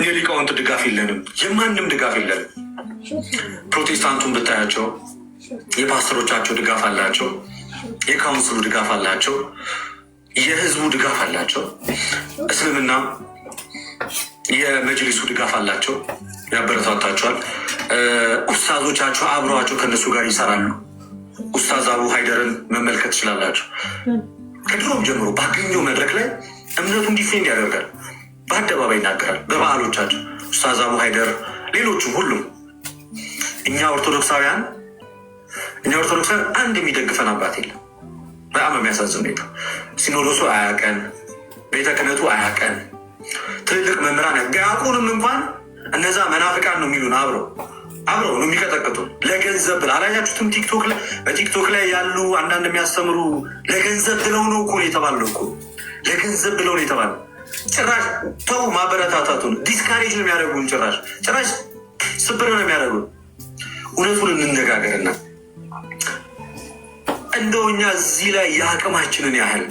የሊቃውንት ድጋፍ የለንም፣ የማንም ድጋፍ የለንም። ፕሮቴስታንቱን ብታያቸው የፓስተሮቻቸው ድጋፍ አላቸው፣ የካውንስሉ ድጋፍ አላቸው፣ የህዝቡ ድጋፍ አላቸው። እስልምና የመጅሊሱ ድጋፍ አላቸው፣ ያበረታታቸዋል። ኡስታዞቻቸው አብረዋቸው ከነሱ ጋር ይሰራሉ። ኡስታዝ አቡ ሀይደርን መመልከት ትችላላቸው። ከድሮም ጀምሮ ባገኘው መድረክ ላይ እምነቱን ዲፌንድ ያደርጋል፣ በአደባባይ ይናገራል። በበዓሎቻቸው ኡስታዝ አቡ ሀይደር፣ ሌሎቹም ሁሉም። እኛ ኦርቶዶክሳውያን አንድ የሚደግፈን አባት የለም። በጣም የሚያሳዝን ሁኔታ ሲኖዶሱ አያቀን፣ ቤተ ክህነቱ አያቀን፣ ትልልቅ መምህራን ቢያውቁንም እንኳን እነዛ መናፍቃን ነው የሚሉን። አብረው ነው የሚቀጠቅጡ ለገንዘብ ብለው። አላያችሁትም? በቲክቶክ ላይ ያሉ አንዳንድ የሚያስተምሩ ለገንዘብ ብለው ነው እኮ የተባለው እኮ ለገንዘብ ብለው ነው የተባለው። ጭራሽ ተው ማበረታታቱን፣ ዲስካሬጅ ነው የሚያደርጉን። ጭራሽ ስብር ነው የሚያደርጉን። እውነቱን እንነጋገርና እንደው እኛ እዚህ ላይ የአቅማችንን ያህል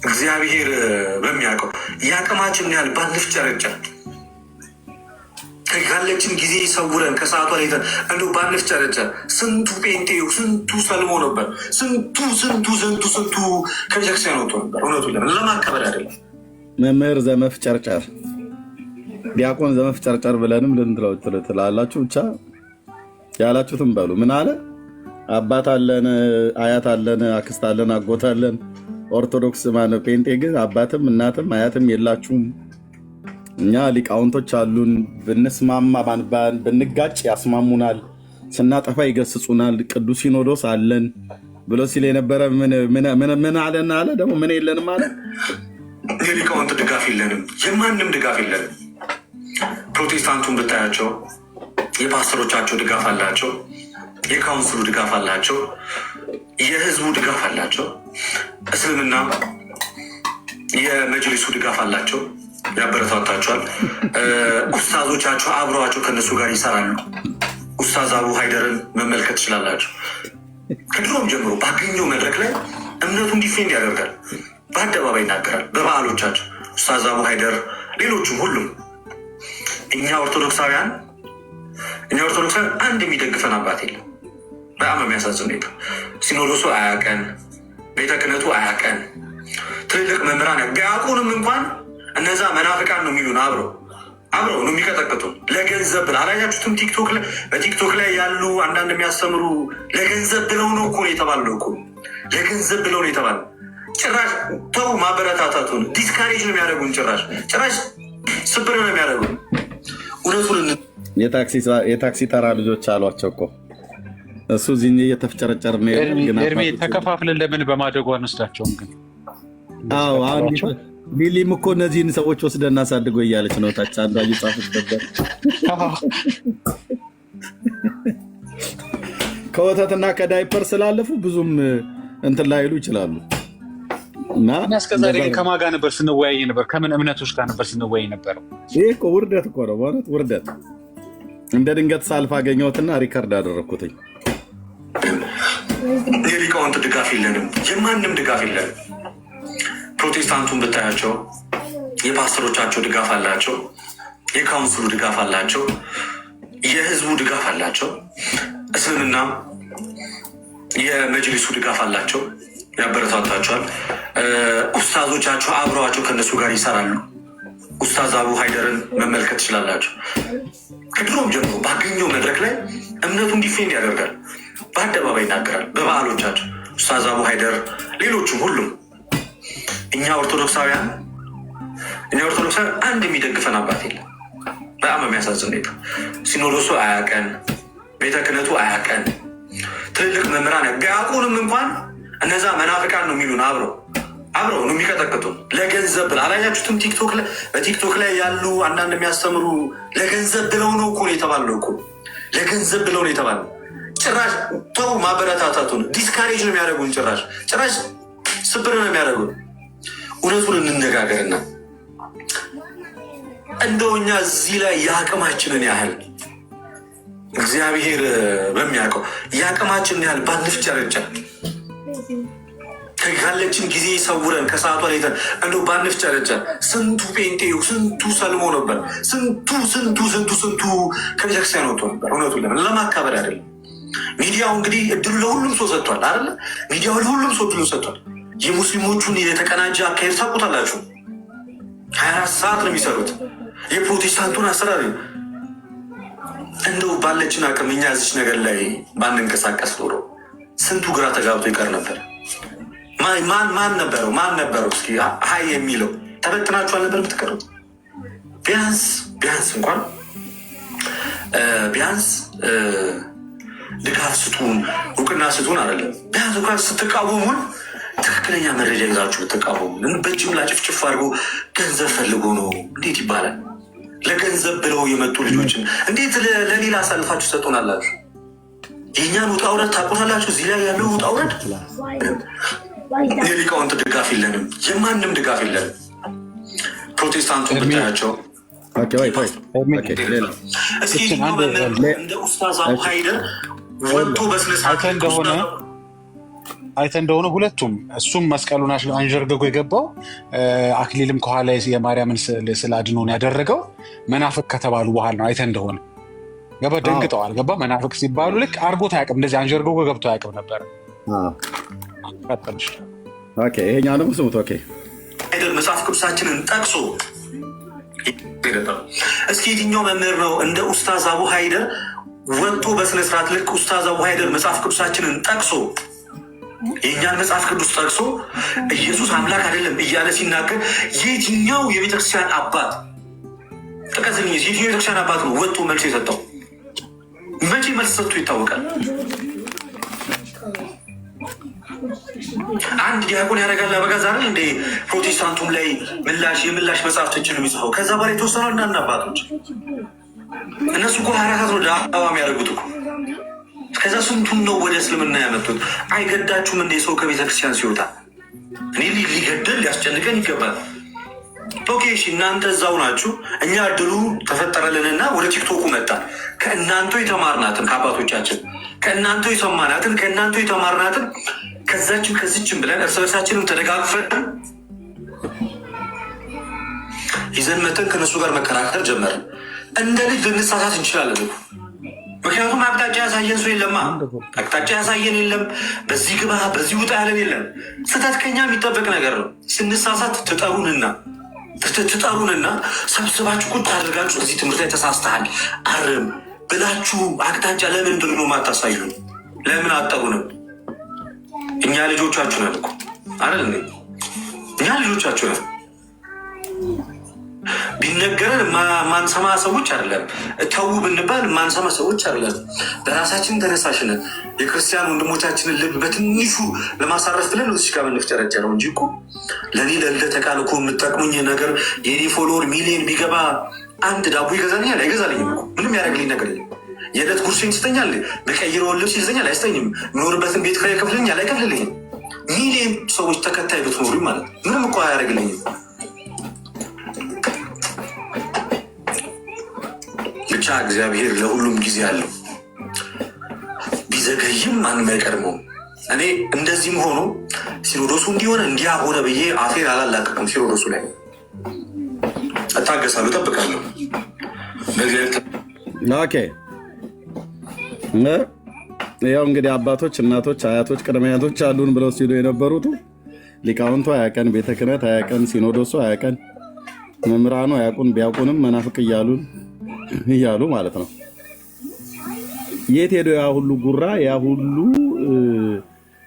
እግዚአብሔር በሚያውቀው የአቅማችንን ያህል ባንፍጨረጨር፣ ካለችን ጊዜ ይሰውረን፣ ከሰዓቷ ላይ እንደው ባንፍጨረጨር። ስንቱ ጴንጤው ስንቱ ሰልሞ ነበር፣ ስንቱ ከቤተክርስቲያን ወጥቶ ነበር። እውነቱን ለማከበር አይደለም። መምህር ዘመፍጨርጨር፣ ዲያቆን ዘመፍጨርጨር ብለንም ልንትለው ትላላችሁ። ብቻ ያላችሁትም በሉ። ምን አለ? አባት አለን፣ አያት አለን፣ አክስት አለን፣ አጎት አለን። ኦርቶዶክስ ማነው ጴንጤ ግን አባትም እናትም አያትም የላችሁም። እኛ ሊቃውንቶች አሉን፣ ብንስማማ ብንጋጭ ያስማሙናል፣ ስናጠፋ ይገስጹናል። ቅዱስ ሲኖዶስ አለን ብሎ ሲል የነበረ ምን አለን አለ። ደግሞ ምን የለንም አለ። የሊቃውንት ድጋፍ የለንም፣ የማንም ድጋፍ የለንም። ፕሮቴስታንቱን ብታያቸው የፓስተሮቻቸው ድጋፍ አላቸው፣ የካውንስሉ ድጋፍ አላቸው፣ የህዝቡ ድጋፍ አላቸው። እስልምና የመጅሊሱ ድጋፍ አላቸው፣ ያበረታታቸዋል። ኡስታዞቻቸው አብረዋቸው ከነሱ ጋር ይሰራሉ። ኡስታዝ አቡ ሀይደርን መመልከት ትችላላቸው። ከድሮም ጀምሮ ባገኘው መድረክ ላይ እምነቱን ዲፌንድ ያደርጋል፣ በአደባባይ ይናገራል። በበዓሎቻቸው ኡስታዝ አቡ ሀይደር፣ ሌሎቹም ሁሉም። እኛ ኦርቶዶክሳውያን አንድ የሚደግፈን አባት የለም። በጣም የሚያሳዝን ሁኔታ ሲኖዶሱ አያቀን፣ ቤተ ክህነቱ አያቀን፣ ትልልቅ መምህራን ቢያውቁንም እንኳን እነዛ መናፍቃን ነው የሚሉን። አብረው ነው የሚቀጠቅጡ ለገንዘብ ብለው። አላያችሁትም? በቲክቶክ ላይ ያሉ አንዳንድ የሚያስተምሩ ለገንዘብ ብለው ነው እኮ የተባለው እኮ ለገንዘብ ብለው ነው የተባለው። ጭራሽ ተው ማበረታታቱን፣ ዲስካሬጅ ነው የሚያደርጉን። ጭራሽ ስብር ነው የሚያደርጉን። እውነቱን የታክሲ ተራ ልጆች አሏቸው እኮ እሱ እዚህ እየተፍጨረጨር ነው። ኤርሜ ተከፋፍለን ለምን በማደጎ አንወስዳቸውም? ግን ቢሊም እኮ እነዚህን ሰዎች ወስደን እናሳድገው እያለች ነው። ታች አንዷ እየጻፈች ነበር። ከወተትና ከዳይፐር ስላለፉ ብዙም እንትን ላይሉ ይችላሉ። እና እስከዛሬ ከማን ጋር ነበር ስንወያይ ነበር? ከምን እምነቶች ጋር ነበር ስንወያይ ነበረው? ይሄ እኮ ውርደት እኮ ነው ማለት ውርደት። እንደ ድንገት ሳልፍ አገኘሁትና ሪከርድ አደረግኩትኝ። የሊቃውንት ድጋፍ የለንም፣ የማንም ድጋፍ የለንም። ፕሮቴስታንቱን ብታያቸው የፓስተሮቻቸው ድጋፍ አላቸው፣ የካውንስሉ ድጋፍ አላቸው፣ የህዝቡ ድጋፍ አላቸው። እስልምና የመጅሊሱ ድጋፍ አላቸው፣ ያበረታታቸዋል። ኡስታዞቻቸው አብረዋቸው ከነሱ ጋር ይሰራሉ። ኡስታዝ አቡ ሀይደርን መመልከት ትችላላቸው። ከድሮም ጀምሮ ባገኘው መድረክ ላይ እምነቱን ዲፌንድ ያደርጋል፣ በአደባባይ ይናገራል። በበዓሎቻቸው ኡስታዝ አቡ ሀይደር፣ ሌሎቹም ሁሉም። እኛ ኦርቶዶክሳውያን አንድ የሚደግፈን አባት የለም። በጣም የሚያሳዝን ሁኔታ ሲኖዶሱ አያቀን፣ ቤተ ክህነቱ አያቀን፣ ትልልቅ መምህራን ቢያውቁንም እንኳን እነዛ መናፍቃን ነው የሚሉን። አብረው ነው የሚቀጠቅጡ ለገንዘብ ብለው። አላያችሁትም? በቲክቶክ ላይ ያሉ አንዳንድ የሚያስተምሩ ለገንዘብ ብለው ነው እኮ የተባለው እኮ ለገንዘብ ብለው ነው የተባለው። ጭራሽ ተው ማበረታታቱን፣ ዲስካሬጅ ነው የሚያደርጉን። ጭራሽ ስብር ነው የሚያደርጉን። እውነቱን እንነጋገርና እንደው እኛ እዚህ ላይ የአቅማችንን ያህል እግዚአብሔር በሚያውቀው የአቅማችንን ያህል ባንፍጨረጨር፣ ካለችን ጊዜ ይሰውረን፣ ከሰዓቷ ላይ እንደው ባንፍጨረጨር። ስንቱ ጴንጤው ስንቱ ሰልሞ ነበር፣ ስንቱ ከቤተክርስቲያን ወጥቶ ነበር። እውነቱን ለማካበድ አይደለም። ሚዲያው እንግዲህ እድሉ ለሁሉም ሰው ሰጥቷል አይደለ? ሚዲያው ለሁሉም ሰው እድሉ ሰጥቷል። የሙስሊሞቹን የተቀናጀ አካሄድ ታውቁታላችሁ። 24 ሰዓት ነው የሚሰሩት። የፕሮቴስታንቱን አሰራር እንደው ባለችን አቅም እኛ እዚች ነገር ላይ ባንንቀሳቀስ ኖሮ ስንቱ ግራ ተጋብቶ ይቀር ነበር። ማን ነበረው እስኪ ሀይ የሚለው? ተበትናችኋል ነበር የምትቀሩት። ቢያንስ እንኳን ድጋፍ ስጡን፣ እውቅና ስጡን አይደለም። ቢያንስ እንኳን ስትቃወሙን ትክክለኛ መረጃ ይዛችሁ ብትቃወሙን። በጅምላ ጭፍጭፍ አድርጎ ገንዘብ ፈልጎ ነው እንዴት ይባላል? ለገንዘብ ብለው የመጡ ልጆችን እንዴት ለሌላ አሳልፋችሁ ሰጡናላችሁ? የእኛን ውጣ ውረድ ታውቁታላችሁ። እዚህ ላይ ያለው ውጣ ውረድ የሊቃውንት ድጋፍ የለንም፣ የማንም ድጋፍ የለንም። ፕሮቴስታንቱን ብታያቸው እስኪ እንደ ኡስታዝ አቡ ሀይደር ወጥቶ በስነስርዓት አይተህ እንደሆነ ሁለቱም እሱም መስቀሉን አንዠርግጎ የገባው አክሊልም ከኋላ የማርያምን ስዕል አድኖን ያደረገው መናፍቅ ከተባሉ በኋላ ነው። አይተህ እንደሆነ ገባ ደንግጠዋል። ገባ መናፍቅ ሲባሉ ልክ አርጎት አያውቅም፣ እንደዚህ አንዠርግጎ ገብቶ አያውቅም ነበር። ይሄኛው ደግሞ ስሙት። አይደል መጽሐፍ ቅዱሳችንን ጠቅሶ እስኪ የትኛው መምህር ነው እንደ ኡስታዝ አቡ ሀይደር ወጥቶ በስነስርዓት ልክ ኡስታዝ አቡ ሀይደር መጽሐፍ ቅዱሳችንን ጠቅሶ የእኛን መጽሐፍ ቅዱስ ጠቅሶ ኢየሱስ አምላክ አይደለም እያለ ሲናገር የትኛው የቤተክርስቲያን አባት ጥቀስልኝ? የትኛው የቤተክርስቲያን አባት ነው ወጥቶ መልስ የሰጠው? መቼ መልስ ሰጥቶ ይታወቃል? አንድ ዲያቆን ያደርጋል አበጋዝ አይደል እንደ ፕሮቴስታንቱም ላይ የምላሽ መጽሐፍቶችን ነው የሚጽፈው። ከዛ በላይ የተወሰኑ አንዳንድ አባቶች እነሱ እኮ ሀራካት ነው ዳዋ የሚያደርጉት እኮ። ከዛ ስንቱን ነው ወደ እስልምና ያመጡት? አይገዳችሁም እንደ ሰው ከቤተክርስቲያን ሲወጣ? እኔ ሊገደል ሊያስጨንቀን ይገባል። ኦኬ እሺ፣ እናንተ እዛው ናችሁ። እኛ እድሉ ተፈጠረልንና ወደ ቲክቶኩ መጣን። ከእናንተ የተማርናትን ከአባቶቻችን ከእናንተ የሰማናትን ከእናንተ የተማርናትን ከዚችም ብለን እርስ በርሳችንም ተደጋግፈን ይዘን መተን ከነሱ ጋር መከራከር ጀመርን። እንደ ልጅ ልንሳሳት እንችላለን። ምክንያቱም አቅጣጫ ያሳየን ሰው የለማ። አቅጣጫ ያሳየን የለም። በዚህ ግባ በዚህ ውጣ ያለን የለም። ስህተት ከኛ የሚጠበቅ ነገር ነው። ስንሳሳት ትጠሩንና ሰብስባችሁ ቁጭ አድርጋችሁ እዚህ ትምህርት ላይ ተሳስተሃል አርም ብላችሁ አቅጣጫ ለምንድን ነው ማታሳዩን? ለምን አጠሩንም? እኛ ልጆቻችሁ ነን እኮ አይደል? እኛ ልጆቻችሁ ነን። ቢነገረን ማንሰማ ሰዎች አይደለም። ተው ብንባል ማንሰማ ሰዎች አይደለም። በራሳችን ተነሳሽነት የክርስቲያን ወንድሞቻችንን ልብ በትንሹ ለማሳረፍ ብለን እዚህ ጋር የምንፍጨረጨረው እንጂ እኮ ለእኔ ለልደተ ቃል እኮ የምጠቅሙኝ ነገር የኔ ፎሎወር ሚሊዮን ቢገባ አንድ ዳቦ ይገዛልኛል? አይገዛልኝም እኮ። ምንም ያደርግልኝ ነገር የለም። የዕለት ጉርሴን ይሰጠኛል? በቀይረውን ልብስ ይሰጠኛል? አይሰጠኝም። የምኖርበትን ቤት ኪራይ ይከፍልልኛል? አይከፍልልኝም። ሚሊዮን ሰዎች ተከታይ ብትኖሩ ማለት ምንም እኮ አያደርግልኝም። ብቻ እግዚአብሔር ለሁሉም ጊዜ አለው። ቢዘገይም ማንም አይቀድመውም። እኔ እንደዚህም ሆኖ ሲኖዶሱ እንዲሆነ እንዲያ ሆነ ብዬ አፌን አላላቅቅም። ሲኖዶሱ ላይ እታገሳለሁ፣ እጠብቃለሁ። ኦኬ ያው እንግዲህ አባቶች፣ እናቶች፣ አያቶች፣ ቅድመ አያቶች አሉን ብለው ሲሉ የነበሩት ሊቃውንቱ አያቀን፣ ቤተ ክህነት አያቀን፣ ሲኖዶሱ አያቀን፣ መምህራኑ አያቁን፣ ቢያውቁንም መናፍቅ እያሉ ማለት ነው። የት ሄዶ ያ ሁሉ ጉራ ያ ሁሉ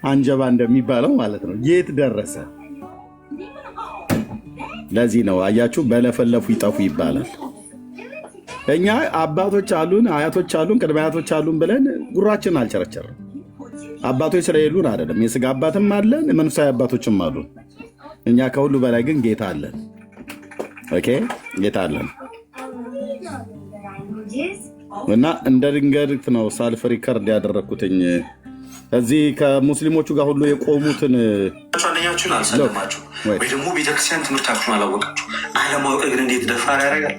አንጀባ እንደሚባለው ማለት ነው የት ደረሰ? ለዚህ ነው አያችሁ በለፈለፉ ይጠፉ ይባላል። እኛ አባቶች አሉን፣ አያቶች አሉን፣ ቅድመ አያቶች አሉን ብለን ጉራችን አልቸረቸርም። አባቶች ስለሌሉን አይደለም። የስጋ አባትም አለን፣ መንፈሳዊ አባቶችም አሉን። እኛ ከሁሉ በላይ ግን ጌታ አለን። ኦኬ ጌታ አለን እና እንደ ድንገት ነው ሳልፍ ሪከርድ ያደረግኩትኝ እዚህ ከሙስሊሞቹ ጋር ሁሉ የቆሙትን አንደኛችሁን አልሰለማችሁ ወይ ደግሞ ቤተክርስቲያን ትምህርታችሁን አላወቃችሁ። አለማወቅ ግን እንዴት ደፋር ያደርጋል።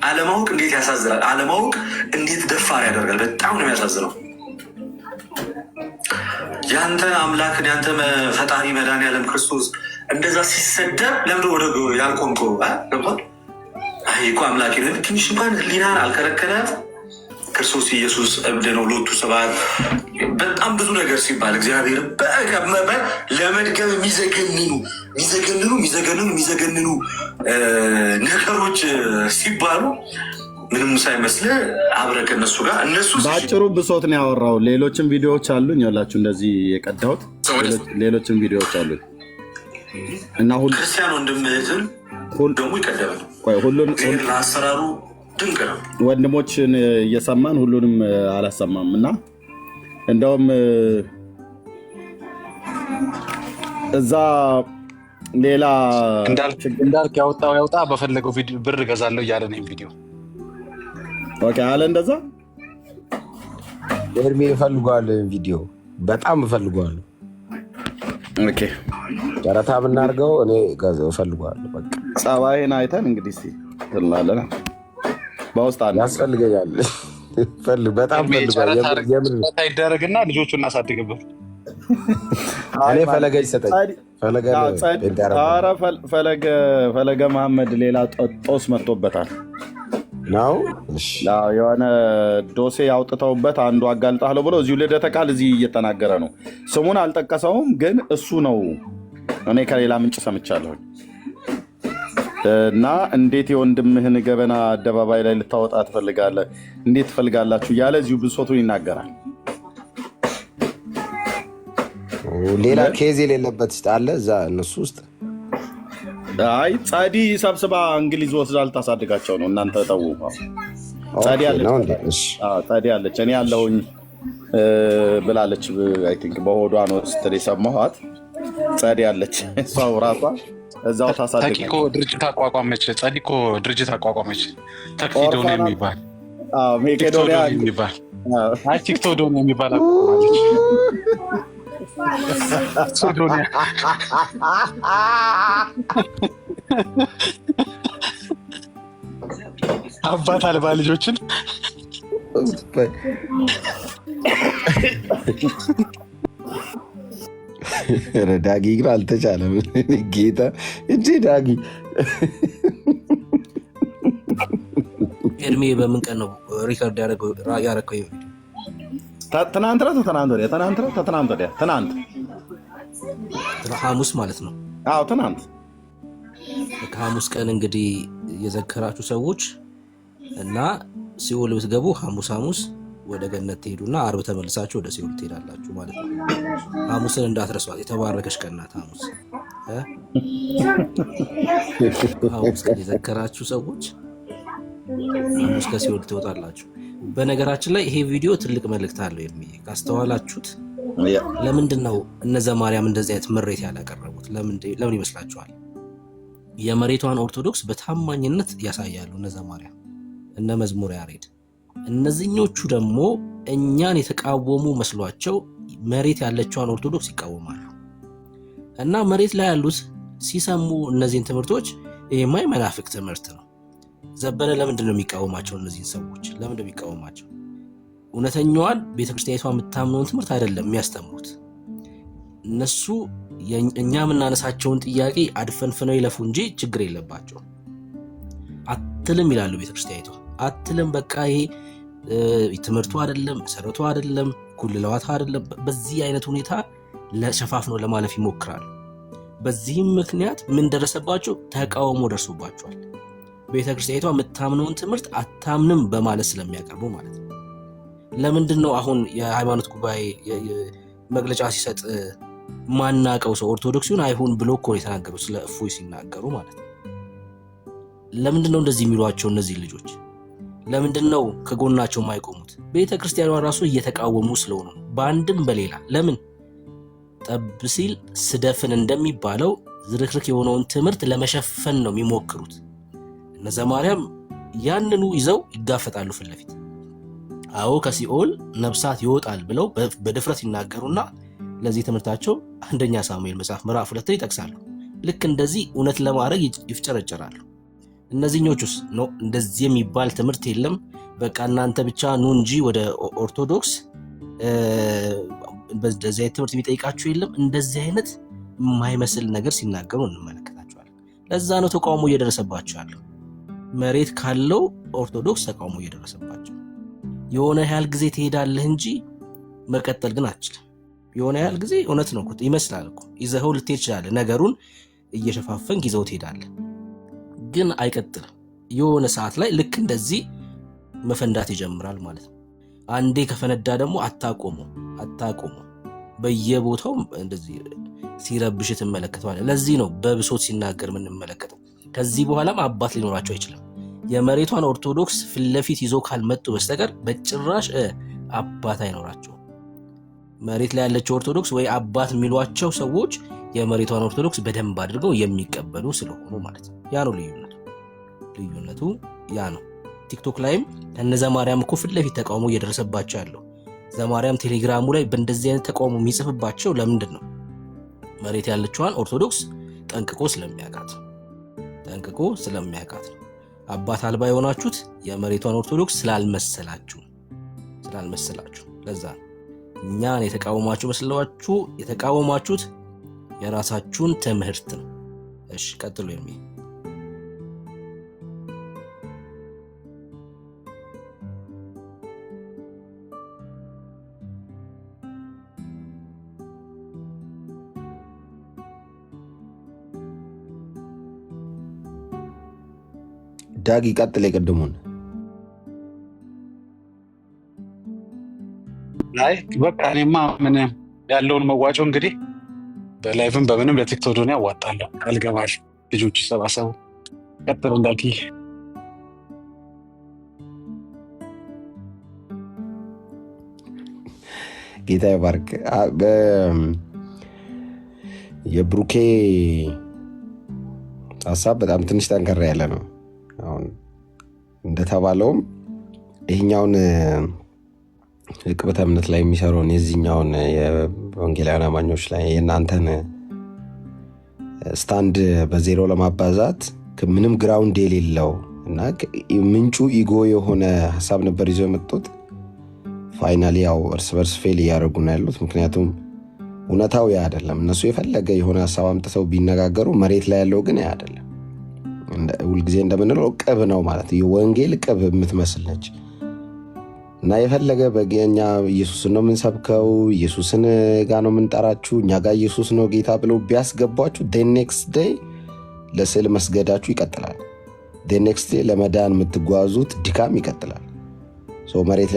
አለማወቅ እንዴት ያሳዝናል። አለማወቅ እንዴት ደፋር ያደርጋል። በጣም ነው የሚያሳዝነው። ያንተ አምላክን ያንተ ፈጣሪ መድኃኒዓለም ክርስቶስ እንደዛ ሲሰደብ ለምን ወደ ያልቆምከው? ገባል? አይ እኮ አምላክ ትንሽ እንኳን ህሊናን አልከለከለም። ክርስቶስ ኢየሱስ እብድ ነው፣ ሎቱ ስብሐት በጣም ብዙ ነገር ሲባል እግዚአብሔር ለመድገም የሚዘገንኑ ነገሮች ሲባሉ ምንም ሳይመስል አብረህ ከእነሱ ጋር እነሱ በአጭሩ ብሶት ነው ያወራው። ሌሎችም ቪዲዮዎች አሉኝ ያላችሁ እንደዚህ የቀዳሁት ሌሎችም ቪዲዮዎች አሉኝ እና ክርስቲያን ወንድምህትን ደግሞ ይቀደማል። ሁሉን ለአሰራሩ ድንቅ ነው። ወንድሞችን እየሰማን ሁሉንም አላሰማም እና እንደውም እዛ ሌላ እንዳልክ ያወጣ በፈለገው ብር እገዛለሁ እያለ ነው ቪዲዮ አለ። እንደዛ ኤርሚ ይፈልጓል ቪዲዮ በጣም እፈልጓለሁ። ኦኬ ጨረታ ብናርገው እኔ እፈልጓለሁ። በቃ ጸባይን አይተን እንግዲህ ትላለና በውስጥ አለ ያስፈልገኛል። በጣም ጨረታ ይደረግና ልጆቹ እናሳድግበት። እኔ ፈለገ ይሰጠኝ ፈለገ መሐመድ ሌላ ጦስ መጥቶበታል ነው የሆነ ዶሴ ያውጥተውበት አንዱ አጋልጣለሁ ብሎ እዚሁ ልደተ ቃል እዚህ እየተናገረ ነው። ስሙን አልጠቀሰውም ግን እሱ ነው። እኔ ከሌላ ምንጭ ሰምቻለሁ። እና እንዴት የወንድምህን ገበና አደባባይ ላይ ልታወጣ ትፈልጋለህ? እንዴት ትፈልጋላችሁ? እያለ እዚሁ ብሶቱን ይናገራል። ሌላ ኬዝ የሌለበት አለ እዛ እነሱ ውስጥ። አይ ጻዲ ሰብስባ እንግሊዝ ወስዳ ልታሳድጋቸው ነው። እናንተ ተው። ጻዲ አለች እኔ ያለሁኝ ብላለች። አይ ቲንክ በሆዷ ነው ስትል የሰማኋት። ጻዲ አለች እሷው ራሷ እዛው ታሳድጋለች። ተቂኮ ድርጅት አቋቋመች። ጻዲኮ ድርጅት አቋቋመች። ተክሲዶን የሚባል ሜቄዶኒያ የሚባል ቲክቶዶን የሚባል አቋቋመች። ሶዶኒያ አባት አልባ ልጆችን ዳጊ ግን አልተቻለም። ጌታ እንጂ ዳጊ ኤርሚ በምን ቀን ነው ሪከርድ ያደረገው? ትናንት ሐሙስ ማለት ነው። አዎ ትናንት ከሐሙስ ቀን እንግዲህ የዘከራችሁ ሰዎች እና ሲኦል ብትገቡ ሐሙስ ወደ ገነት ትሄዱና አርብ ተመልሳችሁ ወደ ሲኦል ትሄዳላችሁ ማለት ነው። ሐሙስን እንዳትረሷት፣ የተባረከች ቀን ናት ሐሙስ። ሐሙስ ቀን የዘከራችሁ ሰዎች ሐሙስ ከሲኦል ትወጣላችሁ። በነገራችን ላይ ይሄ ቪዲዮ ትልቅ መልእክት አለው። ካስተዋላችሁት ለምንድን ነው እነ ዘማርያም እንደዚህ አይነት ምሬት ያላቀረቡት? ለምን ይመስላችኋል? የመሬቷን ኦርቶዶክስ በታማኝነት ያሳያሉ እነ ዘማርያም፣ እነ መዝሙረ ያሬድ። እነዚህኞቹ ደግሞ እኛን የተቃወሙ መስሏቸው መሬት ያለችዋን ኦርቶዶክስ ይቃወማሉ። እና መሬት ላይ ያሉት ሲሰሙ እነዚህን ትምህርቶች ይሄማ የመናፍቅ ትምህርት ነው። ዘበነ ለምንድን ነው የሚቃወማቸው? እነዚህን ሰዎች ለምንድን ነው የሚቃወማቸው? እውነተኛዋን ቤተክርስቲያኒቷ የምታምነውን ትምህርት አይደለም የሚያስተምሩት። እነሱ እኛ የምናነሳቸውን ጥያቄ አድፈንፍነው ይለፉ እንጂ ችግር የለባቸው። አትልም ይላሉ ቤተክርስቲያኒቷ አትልም። በቃ ይሄ ትምህርቱ አይደለም፣ መሰረቱ አይደለም፣ ኩልለዋት አይደለም። በዚህ አይነት ሁኔታ ለሸፋፍነው ለማለፍ ይሞክራሉ። በዚህም ምክንያት ምን ደረሰባቸው? ተቃውሞ ደርሶባቸዋል። ቤተክርስቲያኒቷ የምታምነውን ትምህርት አታምንም በማለት ስለሚያቀርቡ ማለት ነው። ለምንድን ነው አሁን የሃይማኖት ጉባኤ መግለጫ ሲሰጥ ማናቀው ሰው ኦርቶዶክሲውን አይሁን ብሎ እኮ የተናገሩ ስለ እፎይ ሲናገሩ ማለት ነው። ለምንድን ነው እንደዚህ የሚሏቸው እነዚህ ልጆች? ለምንድን ነው ከጎናቸው የማይቆሙት? ቤተክርስቲያኗ ራሱ እየተቃወሙ ስለሆኑ ነው፣ በአንድም በሌላ። ለምን ጠብ ሲል ስደፍን እንደሚባለው ዝርክርክ የሆነውን ትምህርት ለመሸፈን ነው የሚሞክሩት። እነ ዘማርያም ያንኑ ይዘው ይጋፈጣሉ ፊት ለፊት። አዎ ከሲኦል ነብሳት ይወጣል ብለው በድፍረት ይናገሩና ለዚህ ትምህርታቸው አንደኛ ሳሙኤል መጽሐፍ ምዕራፍ 2 ይጠቅሳሉ። ልክ እንደዚህ እውነት ለማድረግ ይፍጨረጨራሉ። እነዚህኞቹስ ነው እንደዚህ የሚባል ትምህርት የለም፣ በቃ እናንተ ብቻ ኑ እንጂ ወደ ኦርቶዶክስ በዚህ አይነት ትምህርት የሚጠይቃችሁ የለም። እንደዚህ አይነት የማይመስል ነገር ሲናገሩ እንመለከታቸዋለን። ለዛ ነው ተቃውሞ እየደረሰባቸው ያለው። መሬት ካለው ኦርቶዶክስ ተቃውሞ እየደረሰባቸው። የሆነ ያህል ጊዜ ትሄዳለህ እንጂ መቀጠል ግን አትችልም። የሆነ ያህል ጊዜ እውነት ነው ይመስላል እኮ ይዘኸው ልትሄድ ትችላለህ። ነገሩን እየሸፋፈንክ ይዘው ትሄዳለህ፣ ግን አይቀጥልም። የሆነ ሰዓት ላይ ልክ እንደዚህ መፈንዳት ይጀምራል ማለት ነው። አንዴ ከፈነዳ ደግሞ አታቆሙ። በየቦታው እንደዚህ ሲረብሽ ትመለከተዋለህ። ለዚህ ነው በብሶት ሲናገር የምንመለከተው። ከዚህ በኋላም አባት ሊኖራቸው አይችልም። የመሬቷን ኦርቶዶክስ ፊት ለፊት ይዞ ካልመጡ በስተቀር በጭራሽ አባት አይኖራቸውም። መሬት ላይ ያለችው ኦርቶዶክስ ወይ አባት የሚሏቸው ሰዎች የመሬቷን ኦርቶዶክስ በደንብ አድርገው የሚቀበሉ ስለሆኑ ማለት ነው። ያ ነው ልዩነቱ ያ ነው። ቲክቶክ ላይም ከነ ዘማርያም እኮ ፊት ለፊት ተቃውሞ እየደረሰባቸው ያለው። ዘማርያም ቴሌግራሙ ላይ በእንደዚህ አይነት ተቃውሞ የሚጽፍባቸው ለምንድን ነው? መሬት ያለችዋን ኦርቶዶክስ ጠንቅቆ ስለሚያውቃት ነው። አባት አልባ የሆናችሁት የመሬቷን ኦርቶዶክስ ስላልመሰላችሁ ለዛ ነው። እኛን የተቃወማችሁት የራሳችሁን ትምህርት ነው። እሺ ቀጥሎ ዳጊ ቀጥል። የቀደሙን አይ በቃ እኔማ ምን ያለውን መዋጮ እንግዲህ በላይቭም በምንም ለቲክቶክ ዶን ያዋጣለሁ። አልገባሽ ልጆች ይሰባሰቡ። ቀጥል እንዳልክ ጌታ ይባርክ። የብሩኬ ሀሳብ በጣም ትንሽ ጠንከራ ያለ ነው። አሁን እንደተባለውም ይህኛውን ቅብተ እምነት ላይ የሚሰራውን የዚህኛውን የወንጌላውያን አማኞች ላይ የእናንተን ስታንድ በዜሮ ለማባዛት ምንም ግራውንድ የሌለው እና ምንጩ ኢጎ የሆነ ሀሳብ ነበር ይዘው የመጡት። ፋይናሊ ያው እርስ በርስ ፌል እያደረጉ ነው ያሉት። ምክንያቱም እውነታው ያ አይደለም። እነሱ የፈለገ የሆነ ሀሳብ አምጥተው ቢነጋገሩ መሬት ላይ ያለው ግን ያ አይደለም። ሁልጊዜ እንደምንለው ቅብ ነው ማለት ነው። የወንጌል ቅብ የምትመስል ነች እና የፈለገ በኛ ኢየሱስን ነው የምንሰብከው፣ ኢየሱስን ጋ ነው የምንጠራችሁ፣ እኛ ጋር ኢየሱስ ነው ጌታ ብለው ቢያስገቧችሁ ኔክስት ዴይ ለስዕል መስገዳችሁ ይቀጥላል። ኔክስት ዴይ ለመዳን የምትጓዙት ድካም ይቀጥላል። መሬት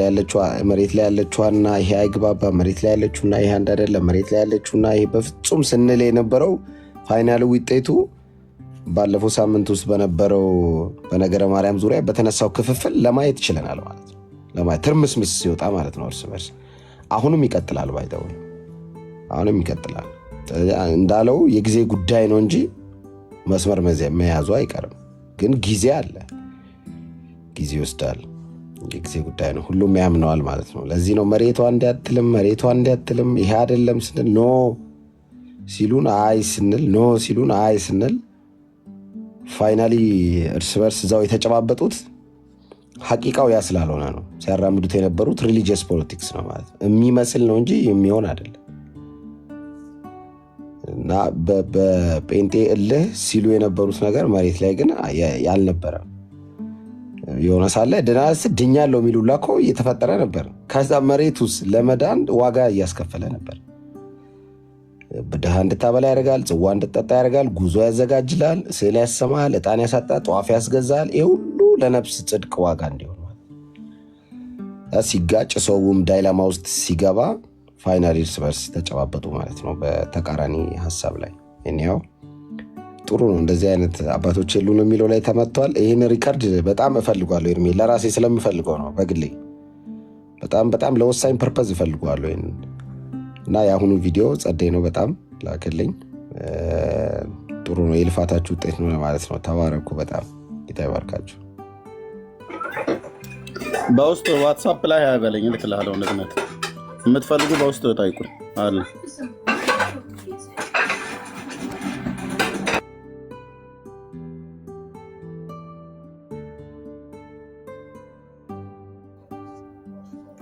ላይ ያለችዋና ይሄ አይግባባ፣ መሬት ላይ ያለችውና ይሄ አንድ አይደለም፣ መሬት ላይ ያለችውና ይሄ በፍጹም ስንል የነበረው ፋይናል ውጤቱ ባለፈው ሳምንት ውስጥ በነበረው በነገረ ማርያም ዙሪያ በተነሳው ክፍፍል ለማየት ይችለናል ማለት ነው። ለማየት ትርምስምስ ሲወጣ ማለት ነው እርስ በርስ። አሁንም ይቀጥላል ባይተው አሁንም ይቀጥላል። እንዳለው የጊዜ ጉዳይ ነው እንጂ መስመር መያዙ አይቀርም። ግን ጊዜ አለ፣ ጊዜ ይወስዳል። የጊዜ ጉዳይ ነው። ሁሉም ያምነዋል ማለት ነው። ለዚህ ነው መሬቷ እንዲያትልም ይሄ አይደለም ስንል ኖ ሲሉን አይ ስንል ኖ ሲሉን አይ ስንል ፋይናሊ እርስ በርስ እዛው የተጨባበጡት ሐቂቃው ያ ስላልሆነ ነው። ሲያራምዱት የነበሩት ሪሊጂየስ ፖለቲክስ ነው ማለት ነው። የሚመስል ነው እንጂ የሚሆን አይደለም። እና በጴንጤ እልህ ሲሉ የነበሩት ነገር መሬት ላይ ግን ያልነበረ የሆነ ሳለ ድኛለሁ የሚሉላ እኮ እየተፈጠረ ነበር። ከዛ መሬት ውስጥ ለመዳን ዋጋ እያስከፈለ ነበር። ድሃ እንድታበላ ያደርጋል፣ ጽዋ እንድጠጣ ያደርጋል፣ ጉዞ ያዘጋጅላል፣ ስዕል ያሰማል፣ ዕጣን ያሳጣል፣ ጠዋፍ ያስገዛል። ይህ ሁሉ ለነፍስ ጽድቅ ዋጋ እንዲሆን ሲጋጭ ሰውም ዳይላማ ውስጥ ሲገባ ፋይናሊ እርስ በርስ ተጨባበጡ ማለት ነው በተቃራኒ ሀሳብ ላይ። እኔው ጥሩ ነው እንደዚህ አይነት አባቶች የሉን የሚለው ላይ ተመቷል። ይህን ሪከርድ በጣም እፈልጓለሁ ኤርሚ፣ ለራሴ ስለምፈልገው ነው በግሌ በጣም ለወሳኝ ፐርፐዝ እፈልጓለሁ ይህን እና የአሁኑ ቪዲዮ ጸደይ ነው። በጣም ላክልኝ። ጥሩ ነው፣ የልፋታችሁ ውጤት ነው ለማለት ነው። ተባረኩ። በጣም ጌታ ይባርካችሁ። በውስጥ ዋትሳፕ ላይ ያበለኝ ልክልሃለሁ። እውነት የምትፈልጉ በውስጥ ጠይቁኝ አለ።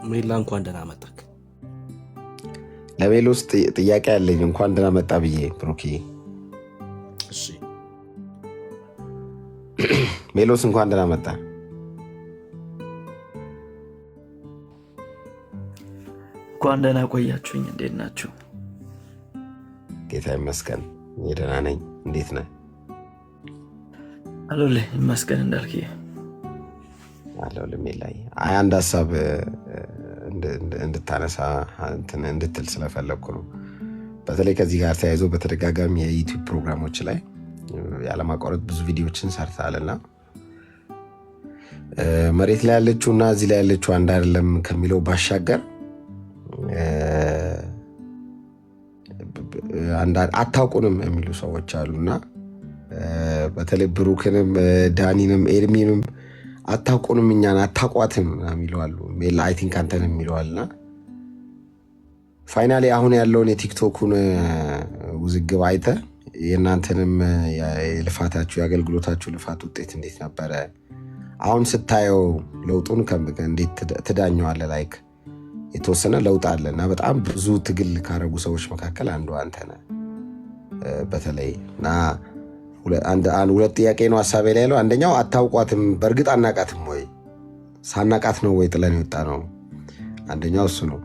ሜላ እንኳን ደህና መጣክ። ለሜሎስ ጥያቄ ያለኝ እንኳን ደህና መጣ ብዬ ብሩኬ። እሺ ሜሎስ እንኳን ደህና መጣ። እንኳን ደህና ቆያችሁኝ። እንዴት ናችሁ? ጌታ ይመስገን ደህና ነኝ። እንዴት ነህ? አለሁልህ ይመስገን። እንዳልክ አለሁልህ። ሜላይ አንድ ሀሳብ እንድታነሳ እንድትል ስለፈለግኩ ነው። በተለይ ከዚህ ጋር ተያይዞ በተደጋጋሚ የዩቲዩብ ፕሮግራሞች ላይ ያለማቋረጥ ብዙ ቪዲዮዎችን ሰርተሃልና መሬት ላይ ያለችው እና እዚህ ላይ ያለችው አንድ አይደለም ከሚለው ባሻገር አታውቁንም የሚሉ ሰዎች አሉና በተለይ ብሩክንም ዳኒንም ኤርሚንም አታውቁንም እኛን አታቋትም የሚለዋሉ። ሜል አይ ቲንክ አንተንም የሚለዋልና ፋይናሊ አሁን ያለውን የቲክቶኩን ውዝግብ አይተ የእናንተንም የልፋታችሁ የአገልግሎታችሁ ልፋት ውጤት እንዴት ነበረ? አሁን ስታየው ለውጡን እንዴት ትዳኘዋለህ? ላይክ የተወሰነ ለውጥ አለ እና በጣም ብዙ ትግል ካረጉ ሰዎች መካከል አንዱ አንተ ነህ በተለይ እና ሁለት ጥያቄ ነው ሀሳቤ ላይ ያለው። አንደኛው አታውቋትም፣ በእርግጥ አናቃትም ወይ? ሳናቃት ነው ወይ ጥለን የወጣ ነው? አንደኛው እሱ ነው።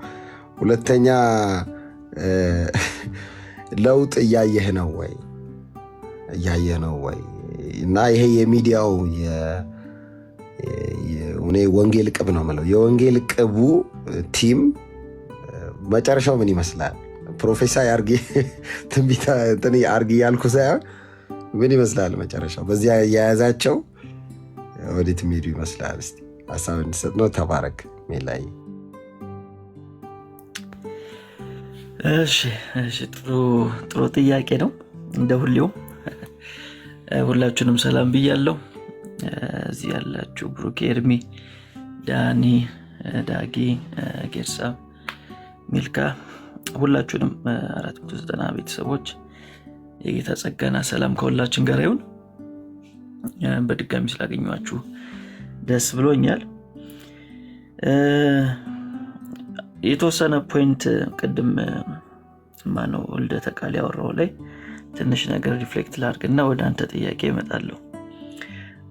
ሁለተኛ ለውጥ እያየህ ነው ወይ? እና ይሄ የሚዲያው ወንጌል ቅብ ነው የምለው የወንጌል ቅቡ ቲም መጨረሻው ምን ይመስላል? ፕሮፌሰር አርጊ ትንቢት አርጊ ያልኩ ሳይሆን ምን ይመስላል መጨረሻው? በዚያ የያዛቸው ወዴት የሚሄዱ ይመስላል? እስቲ ሀሳብ እንድሰጥ ነው። ተባረክ ሜላይ። እሺ ጥሩ ጥያቄ ነው። እንደ ሁሌውም ሁላችሁንም ሰላም ብያለሁ። እዚህ ያላችሁ ብሩክ፣ ኤርሚ፣ ዳኒ፣ ዳጊ፣ ጌርሳ፣ ሚልካ ሁላችሁንም 490 ቤተሰቦች የጌታ ጸጋና ሰላም ከሁላችን ጋር ይሁን። በድጋሚ ስላገኘኋችሁ ደስ ብሎኛል። የተወሰነ ፖይንት ቅድም ማነው ልደተ ቃል ያወራው ላይ ትንሽ ነገር ሪፍሌክት ላድርግና ወደ አንተ ጥያቄ እመጣለሁ።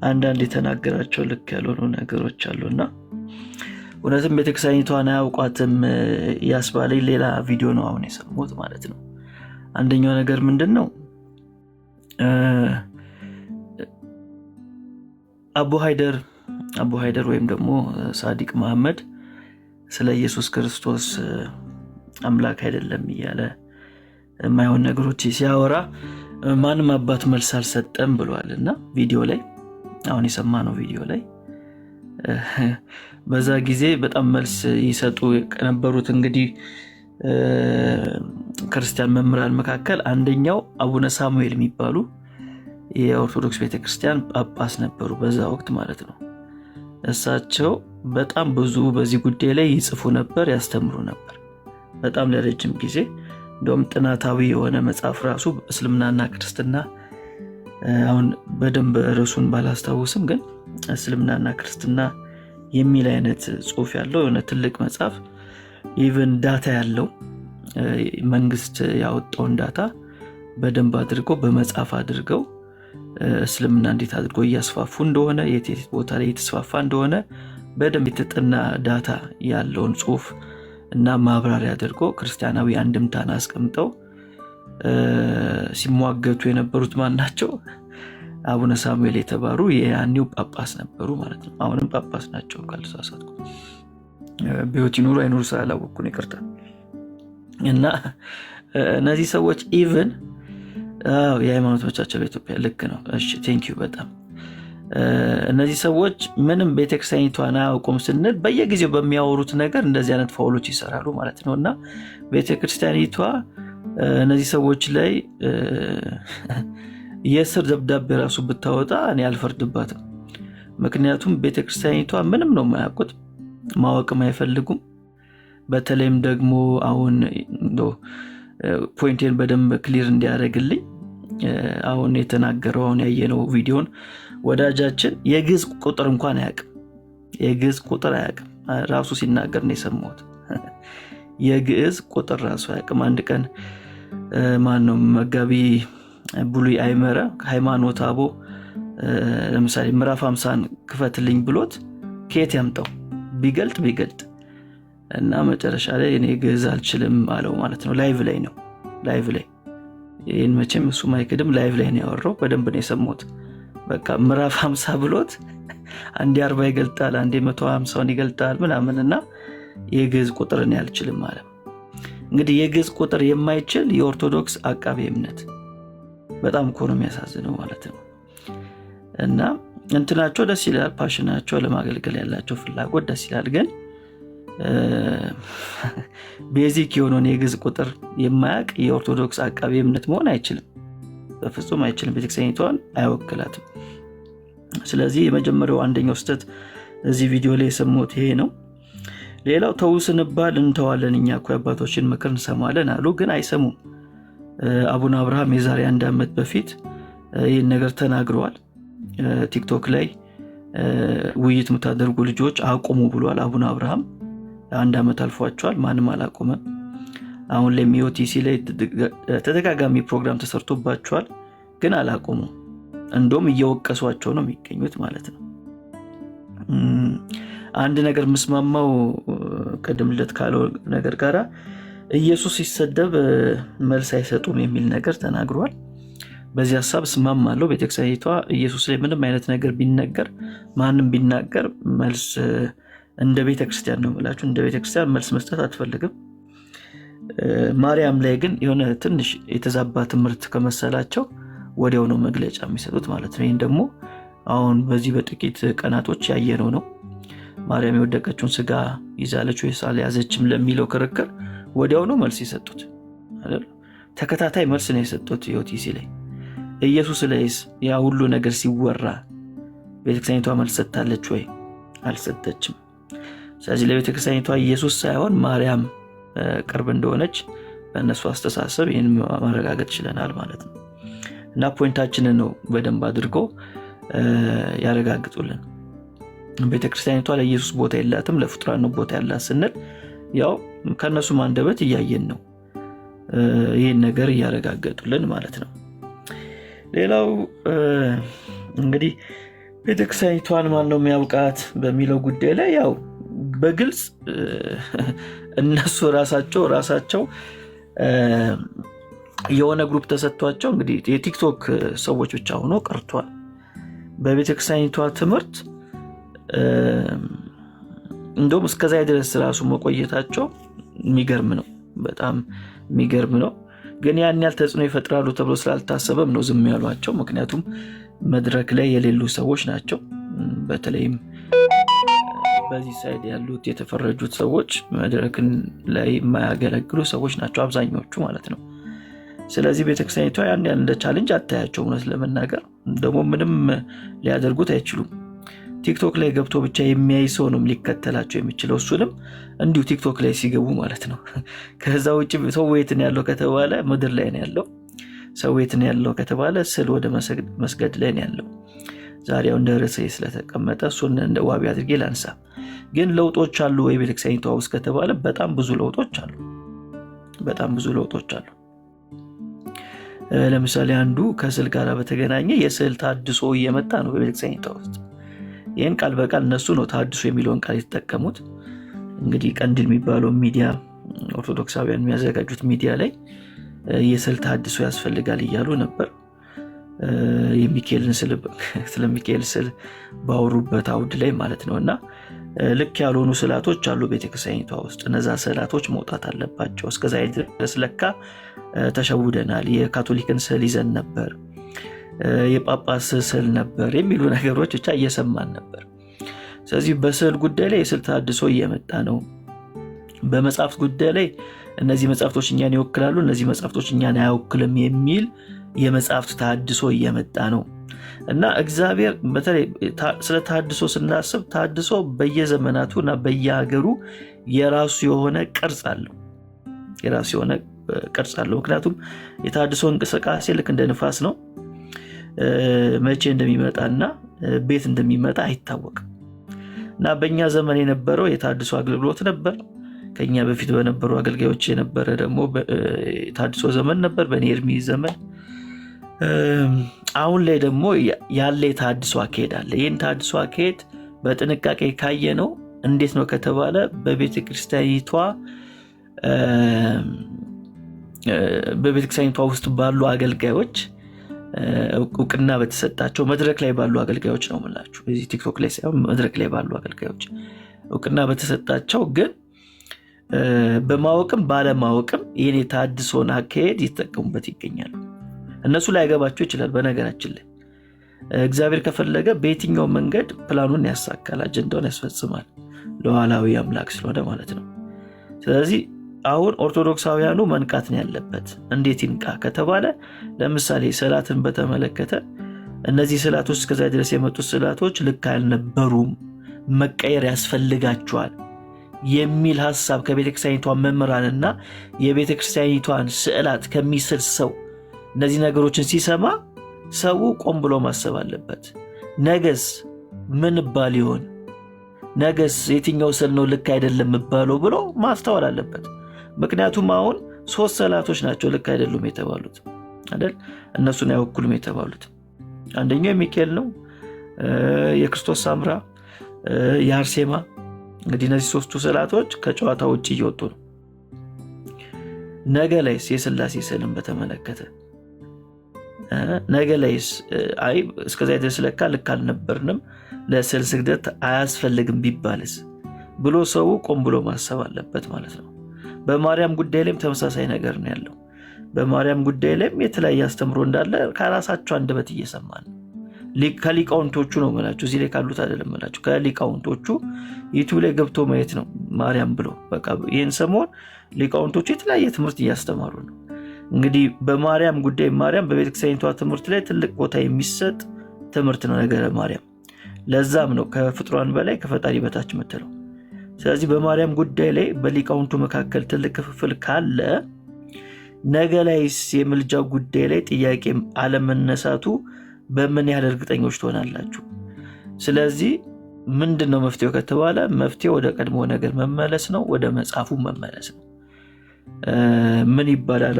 አንዳንድ የተናገራቸው ልክ ያልሆኑ ነገሮች አሉና እውነትም ቤተክርስቲያኒቷን አያውቋትም ያስባለኝ ሌላ ቪዲዮ ነው አሁን የሰሙት ማለት ነው። አንደኛው ነገር ምንድነው አቡ ሃይደር ወይም ደግሞ ሳዲቅ መሐመድ ስለ ኢየሱስ ክርስቶስ አምላክ አይደለም እያለ የማይሆን ነገሮች ሲያወራ ማንም አባት መልስ አልሰጠም ብሏልና ቪዲዮ ላይ አሁን የሰማነው ቪዲዮ ላይ በዛ ጊዜ በጣም መልስ ይሰጡ የነበሩት እንግዲህ ክርስቲያን መምህራን መካከል አንደኛው አቡነ ሳሙኤል የሚባሉ የኦርቶዶክስ ቤተክርስቲያን ጳጳስ ነበሩ በዛ ወቅት ማለት ነው። እሳቸው በጣም ብዙ በዚህ ጉዳይ ላይ ይጽፉ ነበር፣ ያስተምሩ ነበር በጣም ለረጅም ጊዜ። እንደውም ጥናታዊ የሆነ መጽሐፍ ራሱ እስልምናና ክርስትና አሁን በደንብ ርዕሱን ባላስታውስም ግን እስልምናና ክርስትና የሚል አይነት ጽሑፍ ያለው የሆነ ትልቅ መጽሐፍ ኢቨን ዳታ ያለው መንግስት ያወጣውን ዳታ በደንብ አድርገው በመጽሐፍ አድርገው እስልምና እንዴት አድርገው እያስፋፉ እንደሆነ የት ቦታ ላይ የተስፋፋ እንደሆነ በደንብ የተጠና ዳታ ያለውን ጽሑፍ እና ማብራሪያ አድርገው ክርስቲያናዊ አንድምታን አስቀምጠው ሲሟገቱ የነበሩት ማን ናቸው? አቡነ ሳሙኤል የተባሉ የያኔው ጳጳስ ነበሩ ማለት ነው። አሁንም ጳጳስ ናቸው ካልተሳሳትኩ። በህይወት ይኑሩ አይኑሩ ስላላወቅኩ ነው ይቅርታ። እና እነዚህ ሰዎች ኢቭን የሃይማኖት መቻቸው በኢትዮጵያ ልክ ነው። እሺ ቴንኪዩ በጣም እነዚህ ሰዎች ምንም ቤተክርስቲያኒቷን አያውቁም ስንል በየጊዜው በሚያወሩት ነገር እንደዚህ አይነት ፋውሎች ይሰራሉ ማለት ነው። እና ቤተክርስቲያኒቷ እነዚህ ሰዎች ላይ የስር ደብዳቤ ራሱ ብታወጣ እኔ አልፈርድባትም። ምክንያቱም ቤተክርስቲያኒቷ ምንም ነው የማያውቁት፣ ማወቅም አይፈልጉም። በተለይም ደግሞ አሁን ፖይንቴን በደንብ ክሊር እንዲያደርግልኝ አሁን የተናገረው አሁን ያየነው ቪዲዮን ወዳጃችን የግዕዝ ቁጥር እንኳን አያውቅም። የግዕዝ ቁጥር አያውቅም ራሱ ሲናገር ነው የሰማሁት። የግዕዝ ቁጥር ራሱ አያውቅም። አንድ ቀን ማን ነው መጋቢ ብሉይ አይመረ ሃይማኖተ አበው ለምሳሌ ምዕራፍ 50 ክፈትልኝ ብሎት ከየት ያምጣው ቢገልጥ እና መጨረሻ ላይ እኔ ግዕዝ አልችልም አለው ማለት ነው። ላይቭ ላይ ነው ይህን መቼም እሱ ማይክድም ላይቭ ላይ ነው ያወራው። በደንብ ነው የሰማሁት። በቃ ምዕራፍ 50 ብሎት አንዴ 40 ይገልጣል፣ አንዴ 150 ይገልጣል ምናምንና የግዕዝ ቁጥርን ያልችልም ማለት። እንግዲህ የግዕዝ ቁጥር የማይችል የኦርቶዶክስ አቃቤ እምነት በጣም እኮ ነው የሚያሳዝነው ማለት ነው። እና እንትናቸው ደስ ይላል፣ ፓሽናቸው ለማገልገል ያላቸው ፍላጎት ደስ ይላል። ግን ቤዚክ የሆነውን የግዕዝ ቁጥር የማያውቅ የኦርቶዶክስ አቃቤ እምነት መሆን አይችልም፣ በፍጹም አይችልም። ቤተክርስቲያኒቷን አይወክላትም። ስለዚህ የመጀመሪያው አንደኛው ስህተት እዚህ ቪዲዮ ላይ የሰማሁት ይሄ ነው። ሌላው ተው ስንባል እንተዋለን፣ እኛ እኮ የአባቶችን ምክር እንሰማለን አሉ፣ ግን አይሰሙም። አቡነ አብርሃም የዛሬ 1 ዓመት በፊት ይህን ነገር ተናግረዋል። ቲክቶክ ላይ ውይይት የምታደርጉ ልጆች አቁሙ ብሏል አቡነ አብርሃም። 1 ዓመት አልፏቸዋል፣ ማንም አላቆመም። አሁን ላይ ሚኦቲሲ ላይ ተደጋጋሚ ፕሮግራም ተሰርቶባቸዋል፣ ግን አላቆሙም። እንደውም እየወቀሷቸው ነው የሚገኙት ማለት ነው። አንድ ነገር ምስማማው ቀደም ልት ካለው ነገር ጋራ ኢየሱስ ሲሰደብ መልስ አይሰጡም የሚል ነገር ተናግሯል። በዚህ ሐሳብ እስማማለሁ። ቤተክርስቲያኒቷ ኢየሱስ ላይ ምንም አይነት ነገር ቢነገር ማንም ቢናገር መልስ እንደ ቤተክርስቲያን ነው የምላችሁ፣ እንደ ቤተክርስቲያን መልስ መስጠት አትፈልግም። ማርያም ላይ ግን የሆነ ትንሽ የተዛባ ትምህርት ከመሰላቸው ወዲያው ነው መግለጫ የሚሰጡት ማለት ነው። ይህን ደግሞ አሁን በዚህ በጥቂት ቀናቶች ያየነው ነው። ማርያም የወደቀችውን ስጋ ይዛለች ወይስ አልያዘችም ለሚለው ክርክር ወዲያው ነው መልስ የሰጡት አይደል? ተከታታይ መልስ ነው የሰጡት ዮቲሲ ላይ። ኢየሱስ ላይስ ያ ሁሉ ነገር ሲወራ ቤተክርስቲያኒቷ መልስ ሰጥታለች ወይ? አልሰጠችም። ስለዚህ ለቤተክርስቲያኒቷ ኢየሱስ ሳይሆን ማርያም ቅርብ እንደሆነች በእነሱ አስተሳሰብ ይህን ማረጋገጥ ችለናል ማለት ነው። እና ፖይንታችንን ነው በደንብ አድርገው ያረጋግጡልን። ቤተክርስቲያኒቷ ለኢየሱስ ቦታ የላትም ለፍጡራን ነው ቦታ ያላት ስንል ያው ከነሱ አንደበት እያየን ነው ይህን ነገር እያረጋገጡልን ማለት ነው። ሌላው እንግዲህ ቤተክርስቲያኒቷን ማን ነው የሚያውቃት በሚለው ጉዳይ ላይ ያው በግልጽ እነሱ ራሳቸው የሆነ ግሩፕ ተሰጥቷቸው እንግዲህ የቲክቶክ ሰዎች ብቻ ሆኖ ቀርቷል። በቤተክርስቲያኒቷ ትምህርት እንደውም እስከዚያ ድረስ ራሱ መቆየታቸው የሚገርም ነው፣ በጣም የሚገርም ነው። ግን ያን ያህል ተጽዕኖ ይፈጥራሉ ተብሎ ስላልታሰበም ነው ዝም ያሏቸው። ምክንያቱም መድረክ ላይ የሌሉ ሰዎች ናቸው። በተለይም በዚህ ሳይድ ያሉት የተፈረጁት ሰዎች መድረክን ላይ የማያገለግሉ ሰዎች ናቸው አብዛኞቹ ማለት ነው። ስለዚህ ቤተክርስቲያኒቷ ያን ያህል እንደ ቻሌንጅ አታያቸው። እውነት ለመናገር ደግሞ ምንም ሊያደርጉት አይችሉም። ቲክቶክ ላይ ገብቶ ብቻ የሚያይ ሰው ነው ሊከተላቸው የሚችለው፣ እሱንም እንዲሁ ቲክቶክ ላይ ሲገቡ ማለት ነው። ከዛ ውጭ ሰው የት ነው ያለው ከተባለ ምድር ላይ ነው ያለው። ሰው የት ነው ያለው ከተባለ ስዕል ወደ መስገድ ላይ ነው ያለው። ዛሬው እንደ ርዕሴ ስለተቀመጠ እሱን እንደ ዋቢ አድርጌ ላንሳ። ግን ለውጦች አሉ ወይ ቤተክርስቲያኒቷ ውስጥ ከተባለ በጣም ብዙ ለውጦች አሉ፣ በጣም ብዙ ለውጦች አሉ። ለምሳሌ አንዱ ከስዕል ጋር በተገናኘ የስዕል ታድሶ እየመጣ ነው በቤተክርስቲያኒቷ ውስጥ። ይህን ቃል በቃል እነሱ ነው ታድሶ የሚለውን ቃል የተጠቀሙት። እንግዲህ ቀንዲል የሚባለው ሚዲያ ኦርቶዶክሳውያን የሚያዘጋጁት ሚዲያ ላይ የስዕል ታድሶ ያስፈልጋል እያሉ ነበር። ስለ ሚካኤል ስዕል ባወሩበት አውድ ላይ ማለት ነው። እና ልክ ያልሆኑ ስዕላቶች አሉ ቤተክርስቲያኒቷ ውስጥ። እነዛ ስዕላቶች መውጣት አለባቸው። እስከዛ ድረስ ለካ ተሸውደናል፣ የካቶሊክን ስዕል ይዘን ነበር፣ የጳጳስ ስዕል ነበር የሚሉ ነገሮች ብቻ እየሰማን ነበር። ስለዚህ በስዕል ጉዳይ ላይ የስዕል ታድሶ እየመጣ ነው። በመጽሐፍት ጉዳይ ላይ እነዚህ መጽሐፍቶች እኛን ይወክላሉ፣ እነዚህ መጽሐፍቶች እኛን አያወክልም የሚል የመጽሐፍት ታድሶ እየመጣ ነው። እና እግዚአብሔር በተለይ ስለ ታድሶ ስናስብ ታድሶ በየዘመናቱ እና በየሀገሩ የራሱ የሆነ ቅርጽ አለው፣ የራሱ የሆነ ቅርጽ አለው። ምክንያቱም የታድሶ እንቅስቃሴ ልክ እንደ ንፋስ ነው። መቼ እንደሚመጣና ቤት እንደሚመጣ አይታወቅም። እና በእኛ ዘመን የነበረው የታድሶ አገልግሎት ነበር። ከኛ በፊት በነበሩ አገልጋዮች የነበረ ደግሞ ታድሶ ዘመን ነበር፣ በእኔ እድሜ ዘመን። አሁን ላይ ደግሞ ያለ የታድሶ አካሄድ አለ። ይህን ታድሶ አካሄድ በጥንቃቄ ካየ ነው እንዴት ነው ከተባለ በቤተክርስቲያኒቷ ውስጥ ባሉ አገልጋዮች እውቅና በተሰጣቸው መድረክ ላይ ባሉ አገልጋዮች ነው የምላችሁ። እዚህ ቲክቶክ ላይ ሳይሆን መድረክ ላይ ባሉ አገልጋዮች እውቅና በተሰጣቸው ግን በማወቅም ባለማወቅም ይህን የታድሶን አካሄድ ይጠቀሙበት ይገኛሉ። እነሱ ላይ ያገባቸው ይችላል። በነገራችን ላይ እግዚአብሔር ከፈለገ በየትኛው መንገድ ፕላኑን ያሳካል፣ አጀንዳውን ያስፈጽማል። ለኋላዊ አምላክ ስለሆነ ማለት ነው። ስለዚህ አሁን ኦርቶዶክሳውያኑ መንቃት ነው ያለበት። እንዴት ይንቃ ከተባለ ለምሳሌ ስዕላትን በተመለከተ እነዚህ ስዕላቶች እስከዛ ድረስ የመጡት ስዕላቶች ልክ አልነበሩም፣ መቀየር ያስፈልጋቸዋል የሚል ሐሳብ ከቤተክርስቲያኒቷ መምህራንና የቤተክርስቲያኒቷን ስዕላት ከሚስል ሰው እነዚህ ነገሮችን ሲሰማ ሰው ቆም ብሎ ማሰብ አለበት። ነገስ ምን ባል ይሆን? ነገስ የትኛው ስዕል ነው ልክ አይደለም ባለው ብሎ ማስተዋል አለበት። ምክንያቱም አሁን 3 ስዕላቶች ናቸው ልክ አይደሉም የተባሉት አይደል? እነሱን አይወክሉም የተባሉት። አንደኛው የሚካኤል ነው፣ የክርስቶስ ሳምራ፣ የአርሴማ። እንግዲህ እነዚህ 3ቱ ስዕላቶች ከጨዋታ ውጭ እየወጡ ነው። ነገ ላይስ የሥላሴ ስዕልን በተመለከተ ነገ ላይስ አይ እስከዛ ድረስ ለካ ልክ አልነበርንም፣ ለስዕል ስግደት አያስፈልግም ቢባልስ ብሎ ሰው ቆም ብሎ ማሰብ አለበት ማለት ነው። በማርያም ጉዳይ ላይም ተመሳሳይ ነገር ነው ያለው። በማርያም ጉዳይ ላይም የተለያየ አስተምሮ እንዳለ ከራሳቸው አንደበት እየሰማን ነው። ከሊቃውንቶቹ ነው የምላችሁ፣ እዚህ ላይ ካሉት አይደለም የምላችሁ። ከሊቃውንቶቹ ዩቲዩብ ላይ ገብቶ ማየት ነው። ማርያም ብሎ በቃ ይህን ሰሞን ሊቃውንቶቹ የተለያየ ትምህርት እያስተማሩ ነው። እንግዲህ በማርያም ጉዳይ ማርያም በቤተክርስቲያኒቷ ትምህርት ላይ ትልቅ ቦታ የሚሰጥ ትምህርት ነው ነገረ ማርያም። ለዛም ነው ከፍጥሯን በላይ ከፈጣሪ በታች የምትለው። ስለዚህ በማርያም ጉዳይ ላይ በሊቃውንቱ መካከል ትልቅ ክፍፍል ካለ ነገ ላይስ የምልጃው ጉዳይ ላይ ጥያቄ አለመነሳቱ በምን ያህል እርግጠኞች ትሆናላችሁ? ስለዚህ ምንድነው መፍትሄው ከተባለ መፍትሄው ወደ ቀድሞ ነገር መመለስ ነው፣ ወደ መጽሐፉ መመለስ ነው። ምን ይባላል?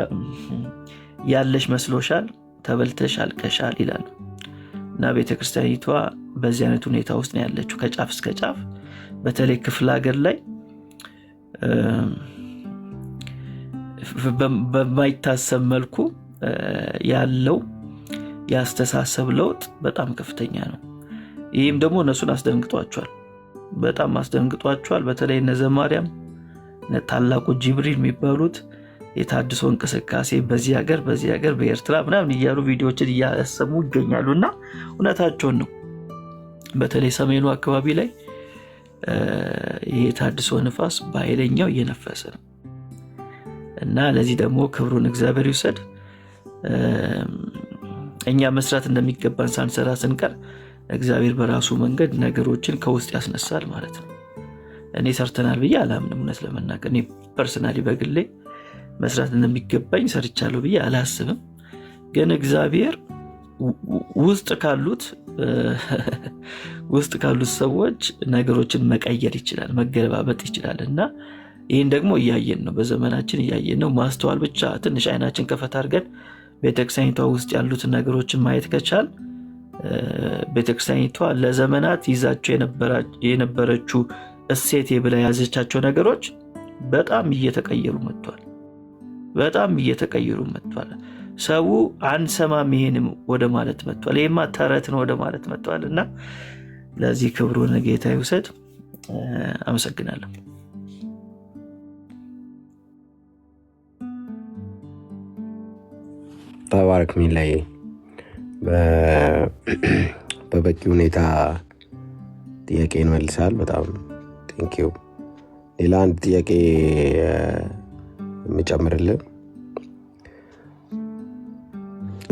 ያለሽ መስሎሻል ተበልተሽ አልቀሻል ይላሉ። እና ቤተክርስቲያኒቷ በዚህ አይነት ሁኔታ ውስጥ ነው ያለችው ከጫፍ እስከ ጫፍ። በተለይ ክፍለ ሀገር ላይ በማይታሰብ መልኩ ያለው ያስተሳሰብ ለውጥ በጣም ከፍተኛ ነው። ይህም ደግሞ እነሱን አስደንግጧቸዋል፣ በጣም አስደንግጧቸዋል። በተለይ እነ ዘማርያም ታላቁ ጅብሪል የሚባሉት የታድሶ እንቅስቃሴ በዚህ ሀገር በኤርትራ ምናምን እያሉ ቪዲዮዎችን እያሰሙ ይገኛሉ። እና እውነታቸውን ነው። በተለይ ሰሜኑ አካባቢ ላይ የታድሶ ንፋስ በኃይለኛው እየነፈሰ ነው። እና ለዚህ ደግሞ ክብሩን እግዚአብሔር ይውሰድ። እኛ መስራት እንደሚገባን ሳንሰራ ስንቀር እግዚአብሔር በራሱ መንገድ ነገሮችን ከውስጥ ያስነሳል ማለት ነው። እኔ ሰርተናል ብዬ አላምንም። እውነት ለመናገር እኔ ፐርሰናሊ በግሌ መስራት እንደሚገባኝ ሰርቻለሁ ብዬ አላስብም። ግን እግዚአብሔር ውስጥ ካሉት ሰዎች ነገሮችን መቀየር ይችላል፣ መገለባበጥ ይችላል። እና ይህን ደግሞ እያየን ነው፣ በዘመናችን እያየን ነው። ማስተዋል ብቻ ትንሽ አይናችን ከፈት አድርገን ቤተክርስቲያኒቷ ውስጥ ያሉትን ነገሮችን ማየት ከቻል ቤተክርስቲያኒቷ ለዘመናት ይዛቸው የነበረችው እሴቴ ብላ ያዘቻቸው ነገሮች በጣም እየተቀየሩ መጥቷል። ሰው አንሰማም ይሄንም ወደ ማለት መጥቷል። ይሄማ ተረት ነው ወደ ማለት መጥቷል። እና ለዚህ ክብሩን ጌታ ይውሰድ። አመሰግናለሁ። ተባረክ ሚላይ በበቂ ሁኔታ ጥያቄ ይመልሳል። በጣም ቴንኪው። ሌላ አንድ ጥያቄ የምጨምርልን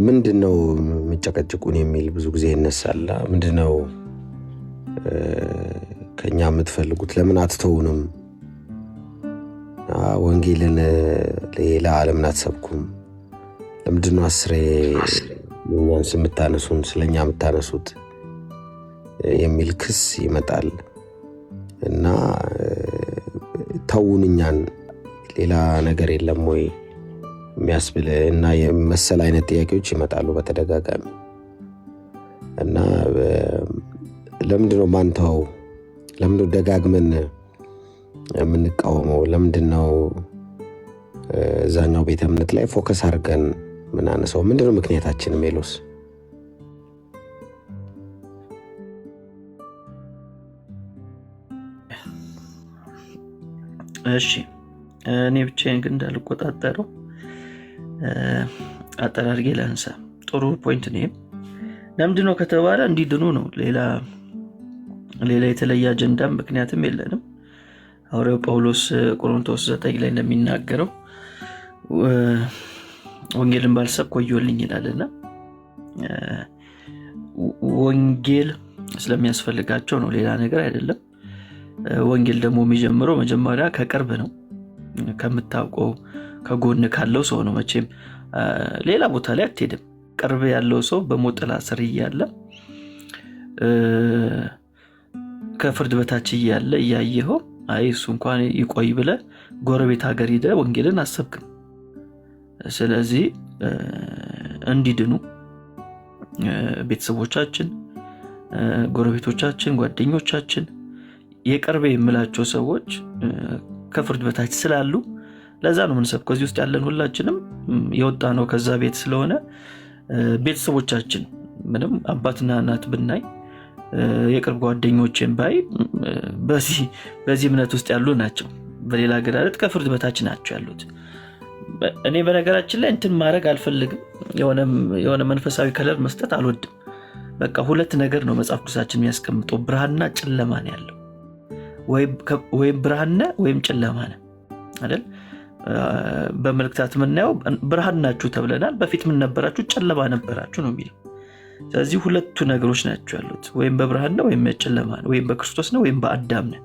ምንድነው የሚጨቀጭቁን የሚል ብዙ ጊዜ ይነሳል። ምንድነው ከኛ የምትፈልጉት? ለምን አትተውንም? ወንጌልን ሌላ ዓለምን አትሰብኩም? ለምንድነው አስሬ እኛን የምታነሱን ስለኛ የምታነሱት የሚል ክስ ይመጣል። እና ተውን እኛን ሌላ ነገር የለም ወይ የሚያስብል እና የመሰል አይነት ጥያቄዎች ይመጣሉ በተደጋጋሚ እና ለምንድነው ማንተው ለምንድነው ደጋግመን የምንቃወመው ለምንድነው እዛኛው ቤተ እምነት ላይ ፎከስ አድርገን ምናነሳው ምንድነው ምክንያታችን ሜሎስ? እሺ እኔ ብቻዬን ግን እንዳልቆጣጠረው አጠራርጌ ላንሳ። ጥሩ ፖይንት ነው። ለምንድነው ከተባለ እንዲድኑ ነው። ሌላ የተለየ አጀንዳም ምክንያትም የለንም። ሐዋርያው ጳውሎስ ቆሮንቶስ 9 ላይ እንደሚናገረው ወንጌልን ባልሰብክ ወዮልኝ ይላልና ወንጌል ስለሚያስፈልጋቸው ነው፣ ሌላ ነገር አይደለም። ወንጌል ደግሞ የሚጀምረው መጀመሪያ ከቅርብ ነው፣ ከምታውቀው ከጎን ካለው ሰው ነው። መቼም ሌላ ቦታ ላይ አትሄድም። ቅርብ ያለው ሰው በሞት ጥላ ስር እያለ ከፍርድ በታች እያለ እያየኸው አይ እሱ እንኳን ይቆይ ብለህ ጎረቤት ሀገር ሄደህ ወንጌልን አሰብክም። ስለዚህ እንዲድኑ ቤተሰቦቻችን፣ ጎረቤቶቻችን፣ ጓደኞቻችን የቅርቤ የምላቸው ሰዎች ከፍርድ በታች ስላሉ ለዛ ነው የምንሰብከው። እዚህ ውስጥ ያለን ሁላችንም የወጣ ነው ከዛ ቤት ስለሆነ ቤተሰቦቻችን ምንም አባትና እናት ብናይ የቅርብ ጓደኞችን ባይ በዚህ እምነት ውስጥ ያሉ ናቸው። በሌላ ገዳለት ከፍርድ በታች ናቸው ያሉት። እኔ በነገራችን ላይ እንትን ማድረግ አልፈልግም። የሆነ መንፈሳዊ ከለር መስጠት አልወድም። በቃ ሁለት ነገር ነው መጽሐፍ ቅዱሳችን የሚያስቀምጠው፣ ብርሃንና ጨለማ ነው ያለው። ወይም ብርሃን ወይም ጨለማ ነው አይደል? በመልእክታት የምናየው ብርሃን ናችሁ ተብለናል። በፊት ምን ነበራችሁ? ጨለማ ነበራችሁ ነው የሚለው። ስለዚህ ሁለቱ ነገሮች ናቸው ያሉት፣ ወይም በብርሃን ነው ወይም በጨለማ ነው፣ ወይም በክርስቶስ ነው ወይም በአዳም ነው።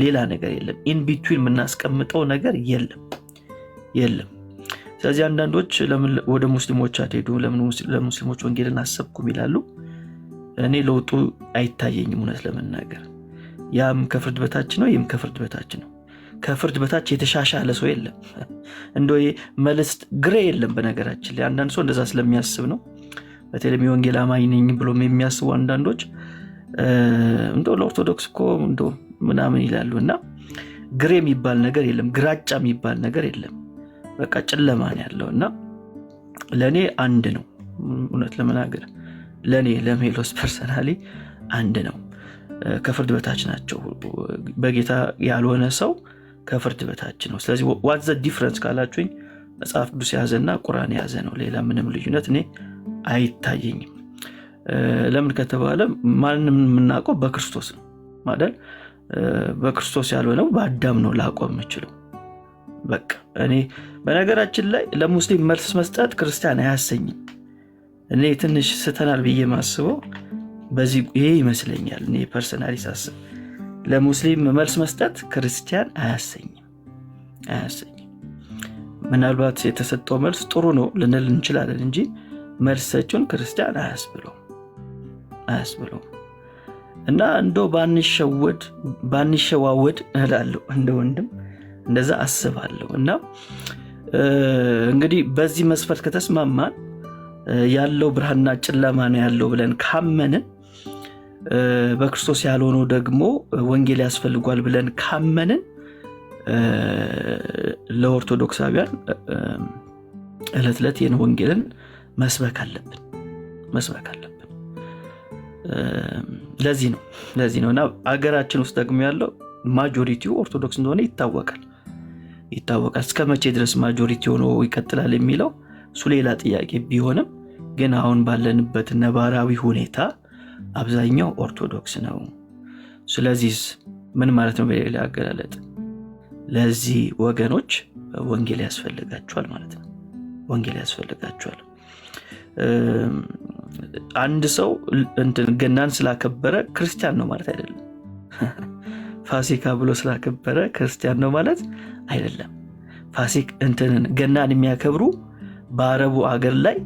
ሌላ ነገር የለም። ኢን ቢትዊን የምናስቀምጠው ነገር የለም። ስለዚህ አንዳንዶች ለምን ወደ ሙስሊሞች አትሄዱ፣ ለምን ለሙስሊሞች ወንጌልን አሰብኩም ይላሉ። እኔ ለውጡ አይታየኝም እውነት ለመናገር። ያም ከፍርድ በታች ነው፣ ይህም ከፍርድ በታች ነው። ከፍርድ በታች የተሻሻለ ሰው የለም። እንደው መልስት ግሬ የለም። በነገራችን ላይ አንዳንድ ሰው እንደዛ ስለሚያስብ ነው። በተለይ የወንጌል አማኝ ነኝ ብሎ የሚያስቡ አንዳንዶች እንደው ለኦርቶዶክስ እኮ እንደው ምናምን ይላሉ እና ግሬ የሚባል ነገር የለም፣ ግራጫ የሚባል ነገር የለም። በቃ ጨለማ ነው ያለው እና ለኔ አንድ ነው እውነት ለመናገር ለኔ ለሜሎስ ፐርሰናሊ አንድ ነው። ከፍርድ በታች ናቸው። በጌታ ያልሆነ ሰው ከፍርድ በታች ነው። ስለዚህ ዋት ዘ ዲፍረንስ ካላችሁኝ መጽሐፍ ቅዱስ ያዘና ቁርአን ያዘ ነው። ሌላ ምንም ልዩነት እኔ አይታየኝም። ለምን ከተባለ ማንንም የምናውቀው በክርስቶስ ነው ማለት በክርስቶስ ያልሆነው በአዳም ነው ላቆም የምችለው። በቃ እኔ በነገራችን ላይ ለሙስሊም መልስ መስጠት ክርስቲያን አያሰኝም። እኔ ትንሽ ስተናል ብዬ ማስበው በዚህ ይሄ ይመስለኛል። እኔ ፐርሰናሊ ሳስብ ለሙስሊም መልስ መስጠት ክርስቲያን አያሰኝም። ምናልባት የተሰጠው መልስ ጥሩ ነው ልንል እንችላለን እንጂ መልሰቹን ክርስቲያን አያስብለው እና እንደው ባንሸዋወድ እላለሁ እንደ ወንድም እንደዛ አስባለሁ። እና እንግዲህ በዚህ መስፈርት ከተስማማን ያለው ብርሃንና ጨለማ ነው ያለው ብለን ካመንን በክርስቶስ ያልሆነው ደግሞ ወንጌል ያስፈልጓል ብለን ካመንን ለኦርቶዶክሳውያን ዕለት ዕለት ይህን ወንጌልን መስበክ አለብን። ለዚህ ነው እና አገራችን ውስጥ ደግሞ ያለው ማጆሪቲው ኦርቶዶክስ እንደሆነ ይታወቃል። እስከ መቼ ድረስ ማጆሪቲ ሆኖ ይቀጥላል የሚለው እሱ ሌላ ጥያቄ ቢሆንም ግን አሁን ባለንበት ነባራዊ ሁኔታ አብዛኛው ኦርቶዶክስ ነው። ስለዚህ ምን ማለት ነው? በሌላ አገላለጥ ለዚህ ወገኖች ወንጌል ያስፈልጋቸዋል ማለት ነው። ወንጌል ያስፈልጋቸዋል። አንድ ሰው ገናን ስላከበረ ክርስቲያን ነው ማለት አይደለም። ፋሲካ ብሎ ስላከበረ ክርስቲያን ነው ማለት አይደለም። ገናን የሚያከብሩ በአረቡ አገር ላይ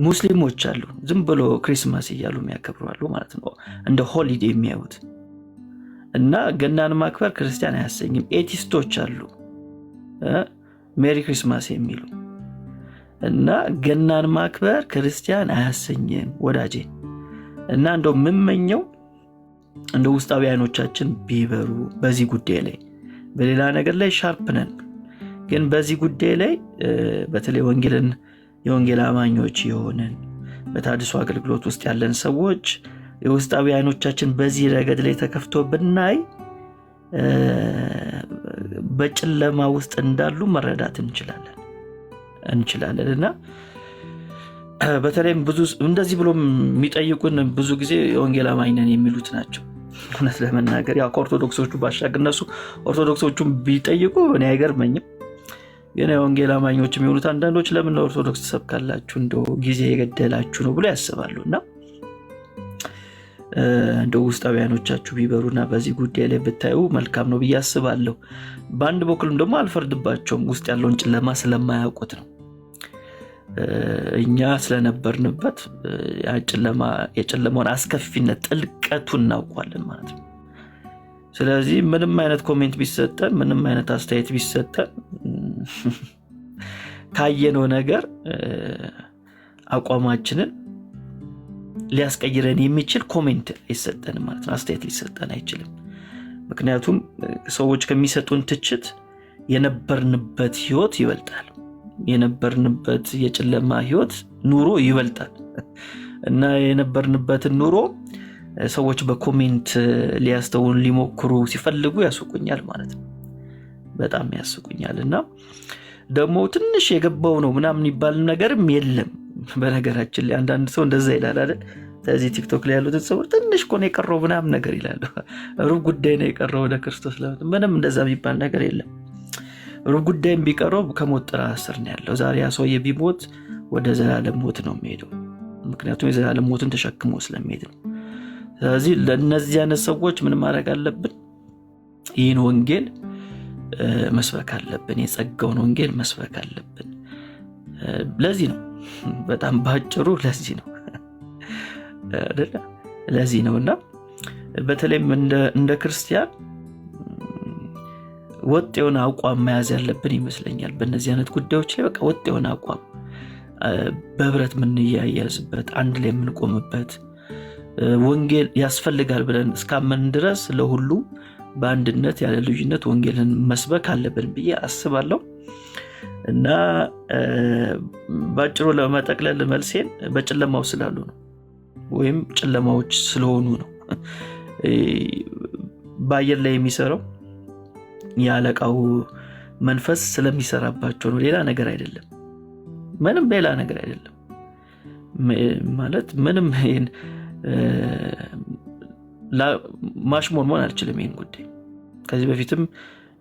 ሙስሊሞች አሉ። ዝም ብሎ ክሪስማስ እያሉ የሚያከብሩ አሉ ማለት ነው። እንደ ሆሊዴ የሚያዩት እና ገናን ማክበር ክርስቲያን አያሰኝም። ኤቲስቶች አሉ ሜሪ ክሪስማስ የሚሉ እና ገናን ማክበር ክርስቲያን አያሰኝም ወዳጄ። እና እንደው የምመኘው እንደ ውስጣዊ አይኖቻችን ቢበሩ በዚህ ጉዳይ ላይ። በሌላ ነገር ላይ ሻርፕ ነን፣ ግን በዚህ ጉዳይ ላይ በተለይ የወንጌል አማኞች የሆነን በተሐድሶ አገልግሎት ውስጥ ያለን ሰዎች የውስጣዊ አይኖቻችን በዚህ ረገድ ላይ ተከፍቶ ብናይ በጨለማ ውስጥ እንዳሉ መረዳት እንችላለን። እና በተለይም ብዙ እንደዚህ ብሎ የሚጠይቁን ብዙ ጊዜ የወንጌል አማኝ ነን የሚሉት ናቸው። እውነት ለመናገር ያው ከኦርቶዶክሶቹ ባሻገር እነሱ ኦርቶዶክሶቹን ቢጠይቁ እኔ አይገርመኝም። ግን የወንጌል አማኞች የሚሆኑት አንዳንዶች ለምን ኦርቶዶክስ ተሰብካላችሁ እንደው ጊዜ የገደላችሁ ነው ብሎ ያስባሉ። እና እንደው ውስጣዊ አይኖቻችሁ ቢበሩና በዚህ ጉዳይ ላይ ብታዩ መልካም ነው ብዬ አስባለሁ። በአንድ በኩልም ደግሞ አልፈርድባቸውም፣ ውስጥ ያለውን ጨለማ ስለማያውቁት ነው። እኛ ስለነበርንበት የጨለማውን አስከፊነት ጥልቀቱን እናውቋለን ማለት ነው። ስለዚህ ምንም አይነት ኮሜንት ቢሰጠን፣ ምንም አይነት አስተያየት ቢሰጠን ካየነው ነገር አቋማችንን ሊያስቀይረን የሚችል ኮሜንት ሊሰጠን ማለት ነው፣ አስተያየት ሊሰጠን አይችልም። ምክንያቱም ሰዎች ከሚሰጡን ትችት የነበርንበት ህይወት ይበልጣል፣ የነበርንበት የጨለማ ህይወት ኑሮ ይበልጣል። እና የነበርንበትን ኑሮ ሰዎች በኮሜንት ሊያስተውን ሊሞክሩ ሲፈልጉ ያስቁኛል ማለት ነው፣ በጣም ያስቁኛል። እና ደግሞ ትንሽ የገባው ነው ምናምን ይባል ነገርም የለም። በነገራችን ላይ አንዳንድ ሰው እንደዛ ይላል አይደል? ስለዚህ ቲክቶክ ላይ ያሉት ሰዎች ትንሽ እኮ ነው የቀረው ምናምን ነገር ይላሉ። ሩብ ጉዳይ ነው የቀረው ወደ ክርስቶስ ለመምጣት። ምንም እንደዛ የሚባል ነገር የለም። ሩብ ጉዳይም ቢቀረው ከሞት ጥላ ስር ነው ያለው። ዛሬ ያ ሰውዬ ቢሞት ወደ ዘላለም ሞት ነው የሚሄደው፣ ምክንያቱም የዘላለም ሞትን ተሸክሞ ስለሚሄድ ነው። ስለዚህ ለእነዚህ አይነት ሰዎች ምን ማድረግ አለብን? ይህን ወንጌል መስበክ አለብን፣ የጸጋውን ወንጌል መስበክ አለብን። ለዚህ ነው በጣም ባጭሩ ለዚህ ነው አይደለ? ለዚህ ነው። እና በተለይም እንደ ክርስቲያን ወጥ የሆነ አቋም መያዝ ያለብን ይመስለኛል። በእነዚህ አይነት ጉዳዮች ላይ በቃ ወጥ የሆነ አቋም፣ በህብረት የምንያያዝበት፣ አንድ ላይ የምንቆምበት፣ ወንጌል ያስፈልጋል ብለን እስካመን ድረስ ለሁሉም በአንድነት ያለ ልዩነት ወንጌልን መስበክ አለብን ብዬ አስባለሁ። እና ባጭሩ ለመጠቅለል መልሴን በጨለማው ስላሉ ነው ወይም ጨለማዎች ስለሆኑ ነው። በአየር ላይ የሚሰራው የአለቃው መንፈስ ስለሚሰራባቸው ነው፣ ሌላ ነገር አይደለም። ምንም ሌላ ነገር አይደለም ማለት ምንም ማሽሞንሞን አልችልም። ይህን ጉዳይ ከዚህ በፊትም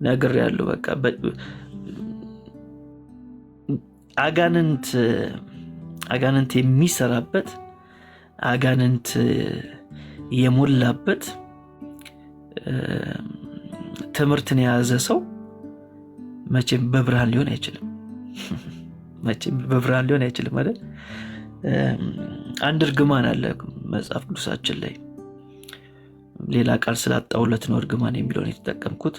ነገር ያለው በቃ አጋንንት የሚሰራበት አጋንንት የሞላበት ትምህርትን የያዘ ሰው መቼም በብርሃን ሊሆን አይችልም። መቼም በብርሃን ሊሆን አይችልም አይደል? አንድ እርግማን አለ መጽሐፍ ቅዱሳችን ላይ። ሌላ ቃል ስላጣውለት ነው እርግማን የሚለውን የተጠቀምኩት።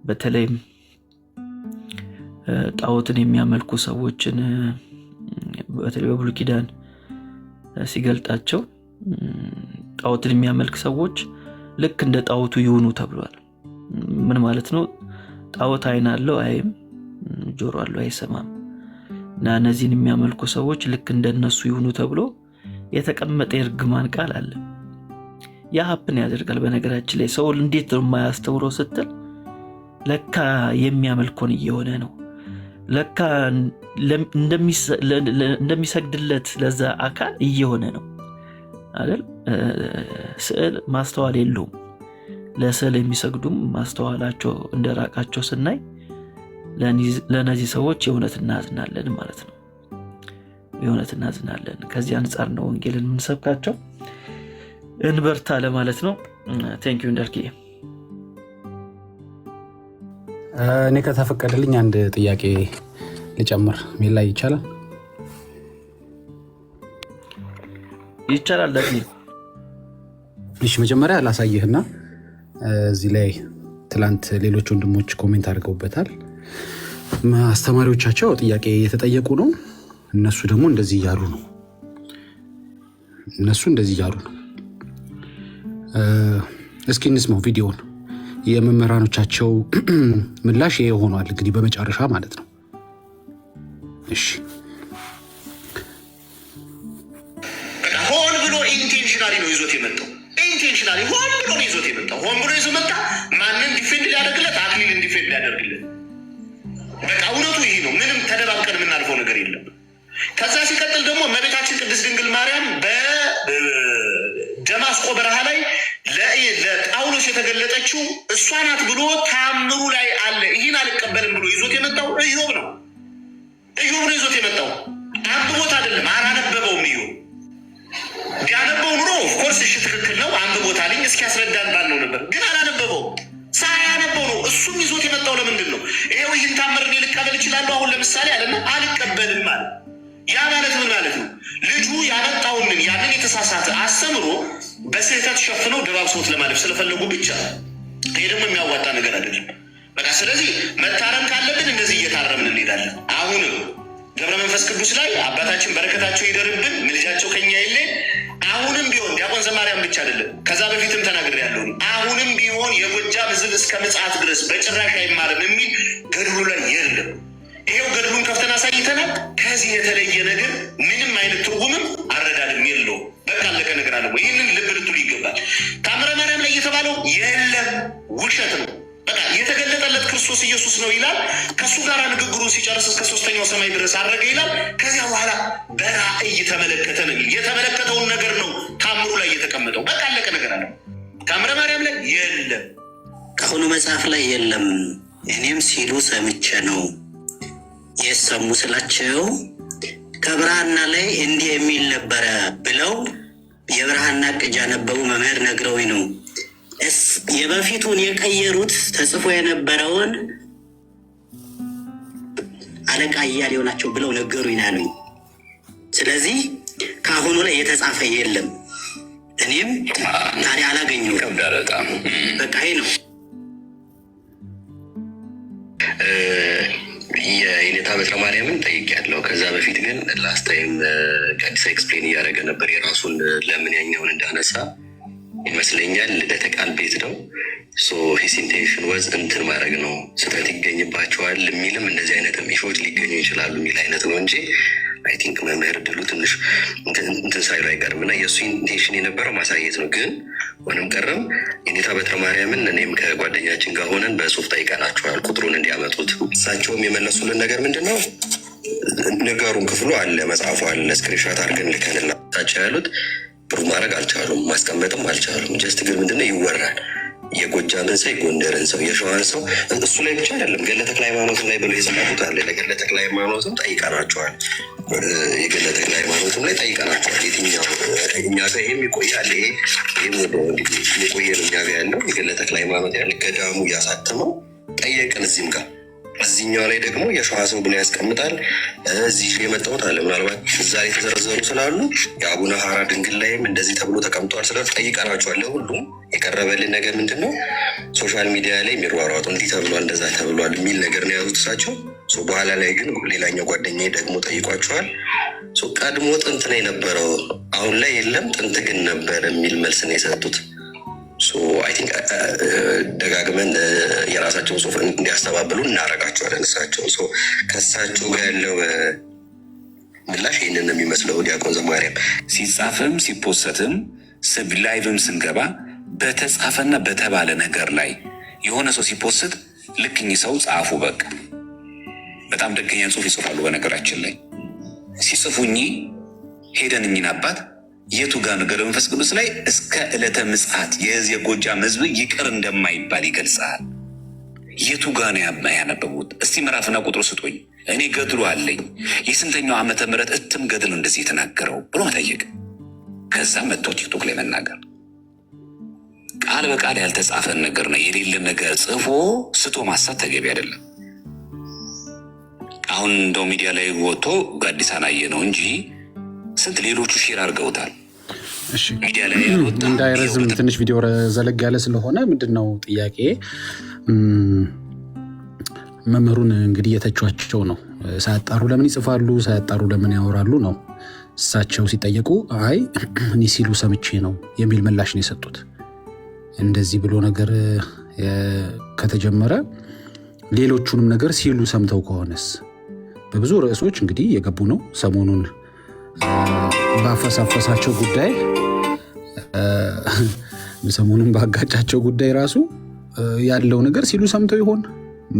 በተለይም ጣዖትን የሚያመልኩ ሰዎችን በተለይ በብሉይ ኪዳን ሲገልጣቸው ጣዖትን የሚያመልክ ሰዎች ልክ እንደ ጣዖቱ ይሁኑ ተብሏል። ምን ማለት ነው? ጣዖት አይን አለው አይም፣ ጆሮ አለው አይሰማም። እና እነዚህን የሚያመልኩ ሰዎች ልክ እንደነሱ ይሁኑ ተብሎ የተቀመጠ የእርግማን ቃል አለ። ያ ሀፕን ያደርጋል። በነገራችን ላይ ሰው እንዴት ነው የማያስተውለው ስትል ለካ የሚያመልኮን እየሆነ ነው። ለካ እንደሚሰግድለት ለዛ አካል እየሆነ ነው አይደል? ስዕል ማስተዋል የለውም። ለስዕል የሚሰግዱም ማስተዋላቸው እንደራቃቸው ስናይ ለነዚህ ሰዎች የእውነት እናዝናለን ማለት ነው። የእውነት እናዝናለን። ከዚህ አንጻር ነው ወንጌልን የምንሰብካቸው። እንበርታ ለማለት ነው። ቴንኪዩ እንዳልክ። እኔ ከተፈቀደልኝ አንድ ጥያቄ ልጨምር። ሜል ላይ ይቻላል? ይቻላል። ለዚህ እሺ፣ መጀመሪያ ላሳይህና እዚህ ላይ ትላንት ሌሎች ወንድሞች ኮሜንት አድርገውበታል። አስተማሪዎቻቸው ጥያቄ የተጠየቁ ነው። እነሱ ደግሞ እንደዚህ እያሉ ነው። እስኪ እንስማው ቪዲዮን። የመምህራኖቻቸው ምላሽ ይሄ ሆኗል እንግዲህ በመጨረሻ ማለት ነው። እሺ ሆን ብሎ ኢንቴንሽናሊ ነው ይዞት የመጣው። ኢንቴንሽናሊ ሆን ብሎ ነው ይዞት የመጣው። ሆን ብሎ ይዞ መጣ። ማንን ዲፌንድ ሊያደርግለት? አክሊልን ዲፌንድ ሊያደርግለት። በቃ እውነቱ ይሄ ነው። ምንም ተደባብቀን የምናልፈው ነገር የለም። ከዛ ሲቀጥል ደግሞ እመቤታችን ቅድስት ድንግል ማርያም በደማስቆ በረሃ ላይ ለጳውሎስ የተገለጠችው እሷ ናት ብሎ ታምሩ ላይ አለ። ይህን አልቀበልም ብሎ ይዞት የመጣው ኢዮብ ነው። ኢዮብ ነው ይዞት የመጣው። አንብቦት አይደለም፣ አላነበበውም። ኢዮብ ቢያነበው ኑሮ ኦፍኮርስ እሺ ትክክል ነው አንብቦት አለኝ እስኪ ያስረዳን ባልነው ነበር። ግን አላነበበው። ሳያነበው ነው እሱም ይዞት የመጣው። ለምንድን ነው ይሄው ይህን ታምር እኔ ልቀበል እችላለሁ አሁን ለምሳሌ አለና አልቀበልም አለ። ያ ማለት ምን ማለት ነው? ልጁ ያመጣውንን ያንን የተሳሳተ አስተምሮ በስህተት ሸፍነው ደባብሰውት ለማለፍ ስለፈለጉ ብቻ። ይሄ ደግሞ የሚያዋጣ ነገር አይደለም። በቃ ስለዚህ መታረም ካለብን እንደዚህ እየታረምን እንሄዳለን። አሁንም ገብረ መንፈስ ቅዱስ ላይ አባታችን በረከታቸው ይደርብን፣ ምልጃቸው ከኛ የለ። አሁንም ቢሆን ዲያቆን ዘማርያም ብቻ አይደለም፣ ከዛ በፊትም ተናግሬያለሁ። አሁንም ቢሆን የጎጃም ሕዝብ እስከ ምጽአት ድረስ በጭራሽ አይማርም የሚል ገድሉ ላይ የለም። ይሄው ገድሉን ከፍተን አሳይተናል። ከዚህ የተለየ ነገር ምንም አይነት ትርጉምም አረዳድም የለውም። በቃ አለቀ ነገር አለ። ይህንን ልብ ልትሉ ይገባል። ታምረ ማርያም ላይ የተባለው የለም፣ ውሸት ነው። በቃ የተገለጠለት ክርስቶስ ኢየሱስ ነው ይላል። ከእሱ ጋር ንግግሩን ሲጨርስ እስከ 3ኛው ሰማይ ድረስ አረገ ይላል። ከዚያ በኋላ በራእይ ተመለከተ ነው። የተመለከተውን ነገር ነው ታምሩ ላይ የተቀመጠው። በቃ አለቀ ነገር አለ። ታምረ ማርያም ላይ የለም፣ ከአሁኑ መጽሐፍ ላይ የለም። እኔም ሲሉ ሰምቼ ነው የሰሙ ስላቸው ከብርሃና ላይ እንዲህ የሚል ነበረ ብለው የብርሃና ቅጅ ያነበቡ መምህር ነግረውኝ ነው። የበፊቱን የቀየሩት ተጽፎ የነበረውን አለቃ እያሌው ናቸው ብለው ነገሩኝ ናሉኝ። ስለዚህ ከአሁኑ ላይ የተጻፈ የለም። እኔም ታዲያ አላገኘሁም። በቃ ይሄ ነው። የኔታ በትረ ማርያምን ጠይቄያለሁ። ከዛ በፊት ግን ላስት ታይም ከአዲስ ኤክስፕሌን እያደረገ ነበር የራሱን ለምን ያኛውን እንዳነሳ ይመስለኛል። ልደተ ቃል ቤት ነው ሂስ ኢንቴንሽን ወዝ እንትን ማድረግ ነው፣ ስህተት ይገኝባቸዋል የሚልም እንደዚህ አይነት ኢሾች ሊገኙ ይችላሉ የሚል አይነት ነው እንጂ አይ ቲንክ መምህር ድሉ ትንሽ እንትን ሳይሉ አይቀርም እና የእሱ ኢንቴንሽን የነበረው ማሳየት ነው። ግን ሆነም ቀረም የኔታ በትረ ማርያምን እኔም ከጓደኛችን ጋር ሆነን በጽሁፍ ጠይቀናቸዋል ቁጥሩን እንዲያመጡት። እሳቸውም የመለሱልን ነገር ምንድን ነው? ነገሩን ክፍሉ አለ፣ መጽሐፉ አለ፣ ስክሪንሾት አድርገን ልከንላቸው ያሉት ፕሩቭ ማድረግ አልቻሉም፣ ማስቀመጥም አልቻሉም። ጀስት ግን ምንድነው ይወራል። የጎጃምን ሰው፣ የጎንደርን ሰው፣ የሸዋን ሰው እሱ ላይ ብቻ አይደለም ገድለ ተክለ ሃይማኖትም ላይ ብሎ የጻፉት አለ። ለገድለ ተክለ ሃይማኖትም ጠይቀናቸዋል። የገድለ ተክለ ሃይማኖትም ላይ ጠይቀናቸዋል። የትኛው እኛ ጋር ይሄም ይቆያል፣ ይሄም ወደ የቆየ ነው እኛ ጋር ያለው የገድለ ተክለ ሃይማኖት ያለ ገዳሙ እያሳተመው ጠየቅን። እዚህም ጋር እዚህኛው ላይ ደግሞ የሸዋ ሰው ብሎ ያስቀምጣል። እዚህ የመጣሁት አለ ምናልባት እዛ ላይ የተዘረዘሩ ስላሉ የአቡነ ሀራ ድንግል ላይም እንደዚህ ተብሎ ተቀምጧል። ስለ ጠይቀናቸዋል። ለሁሉም የቀረበልን ነገር ምንድን ነው? ሶሻል ሚዲያ ላይ የሚሯሯጡ እንዲህ ተብሏል እንደዛ ተብሏል የሚል ነገር ነው የያዙት እሳቸው። በኋላ ላይ ግን ሌላኛው ጓደኛዬ ደግሞ ጠይቋቸዋል። ቀድሞ ጥንት ነው የነበረው፣ አሁን ላይ የለም፣ ጥንት ግን ነበር የሚል መልስ ነው የሰጡት። አይ ቲንክ ደጋግመን የራሳቸውን ጽሁፍ እንዲያስተባብሉ እናደርጋቸዋለን። እሳቸው ከእሳቸው ጋር ያለው ምላሽ ይህንን ነው የሚመስለው። ዲያቆን ዘማርያም ሲጻፍም ሲፖሰትም ላይቭም ስንገባ በተጻፈና በተባለ ነገር ላይ የሆነ ሰው ሲፖስት ልክኝ ሰው ጻፉ። በቃ በጣም ደገኛ ጽሁፍ ይጽፋሉ። በነገራችን ላይ ሲጽፉኝ ሄደን እኝን አባት የቱ ጋር ነገር መንፈስ ቅዱስ ላይ እስከ ዕለተ ምጽአት የጎጃም ሕዝብ ይቅር እንደማይባል ይገልጻል። የቱ ጋር ነው ያነበቡት? እስቲ ምዕራፍና ቁጥሩ ስጡኝ። እኔ ገድሉ አለኝ። የስንተኛው ዓመተ ምህረት እትም ገድል እንደዚህ የተናገረው ብሎ መጠየቅ፣ ከዛ መጥቶ ቲክቶክ ላይ መናገር። ቃል በቃል ያልተጻፈን ነገር ነው የሌለን ነገር ጽፎ ስቶ ማሳት ተገቢ አይደለም። አሁን እንደው ሚዲያ ላይ ወጥቶ ጋዲሳን አየ ነው እንጂ ስንት ሌሎቹ ሼር አድርገውታል። ሚዲያ ላይ ያልወጣ እንዳይረዝም ትንሽ ቪዲዮ ዘለግ ያለ ስለሆነ ምንድነው ጥያቄ መምህሩን እንግዲህ የተቿቸው ነው። ሳያጣሩ ለምን ይጽፋሉ፣ ሳያጣሩ ለምን ያወራሉ ነው። እሳቸው ሲጠየቁ አይ እኔ ሲሉ ሰምቼ ነው የሚል ምላሽ ነው የሰጡት። እንደዚህ ብሎ ነገር ከተጀመረ ሌሎቹንም ነገር ሲሉ ሰምተው ከሆነስ በብዙ ርዕሶች እንግዲህ የገቡ ነው። ሰሞኑን ባፈሳፈሳቸው ጉዳይ ሰሞኑን ባጋጫቸው ጉዳይ ራሱ ያለው ነገር ሲሉ ሰምተው ይሆን?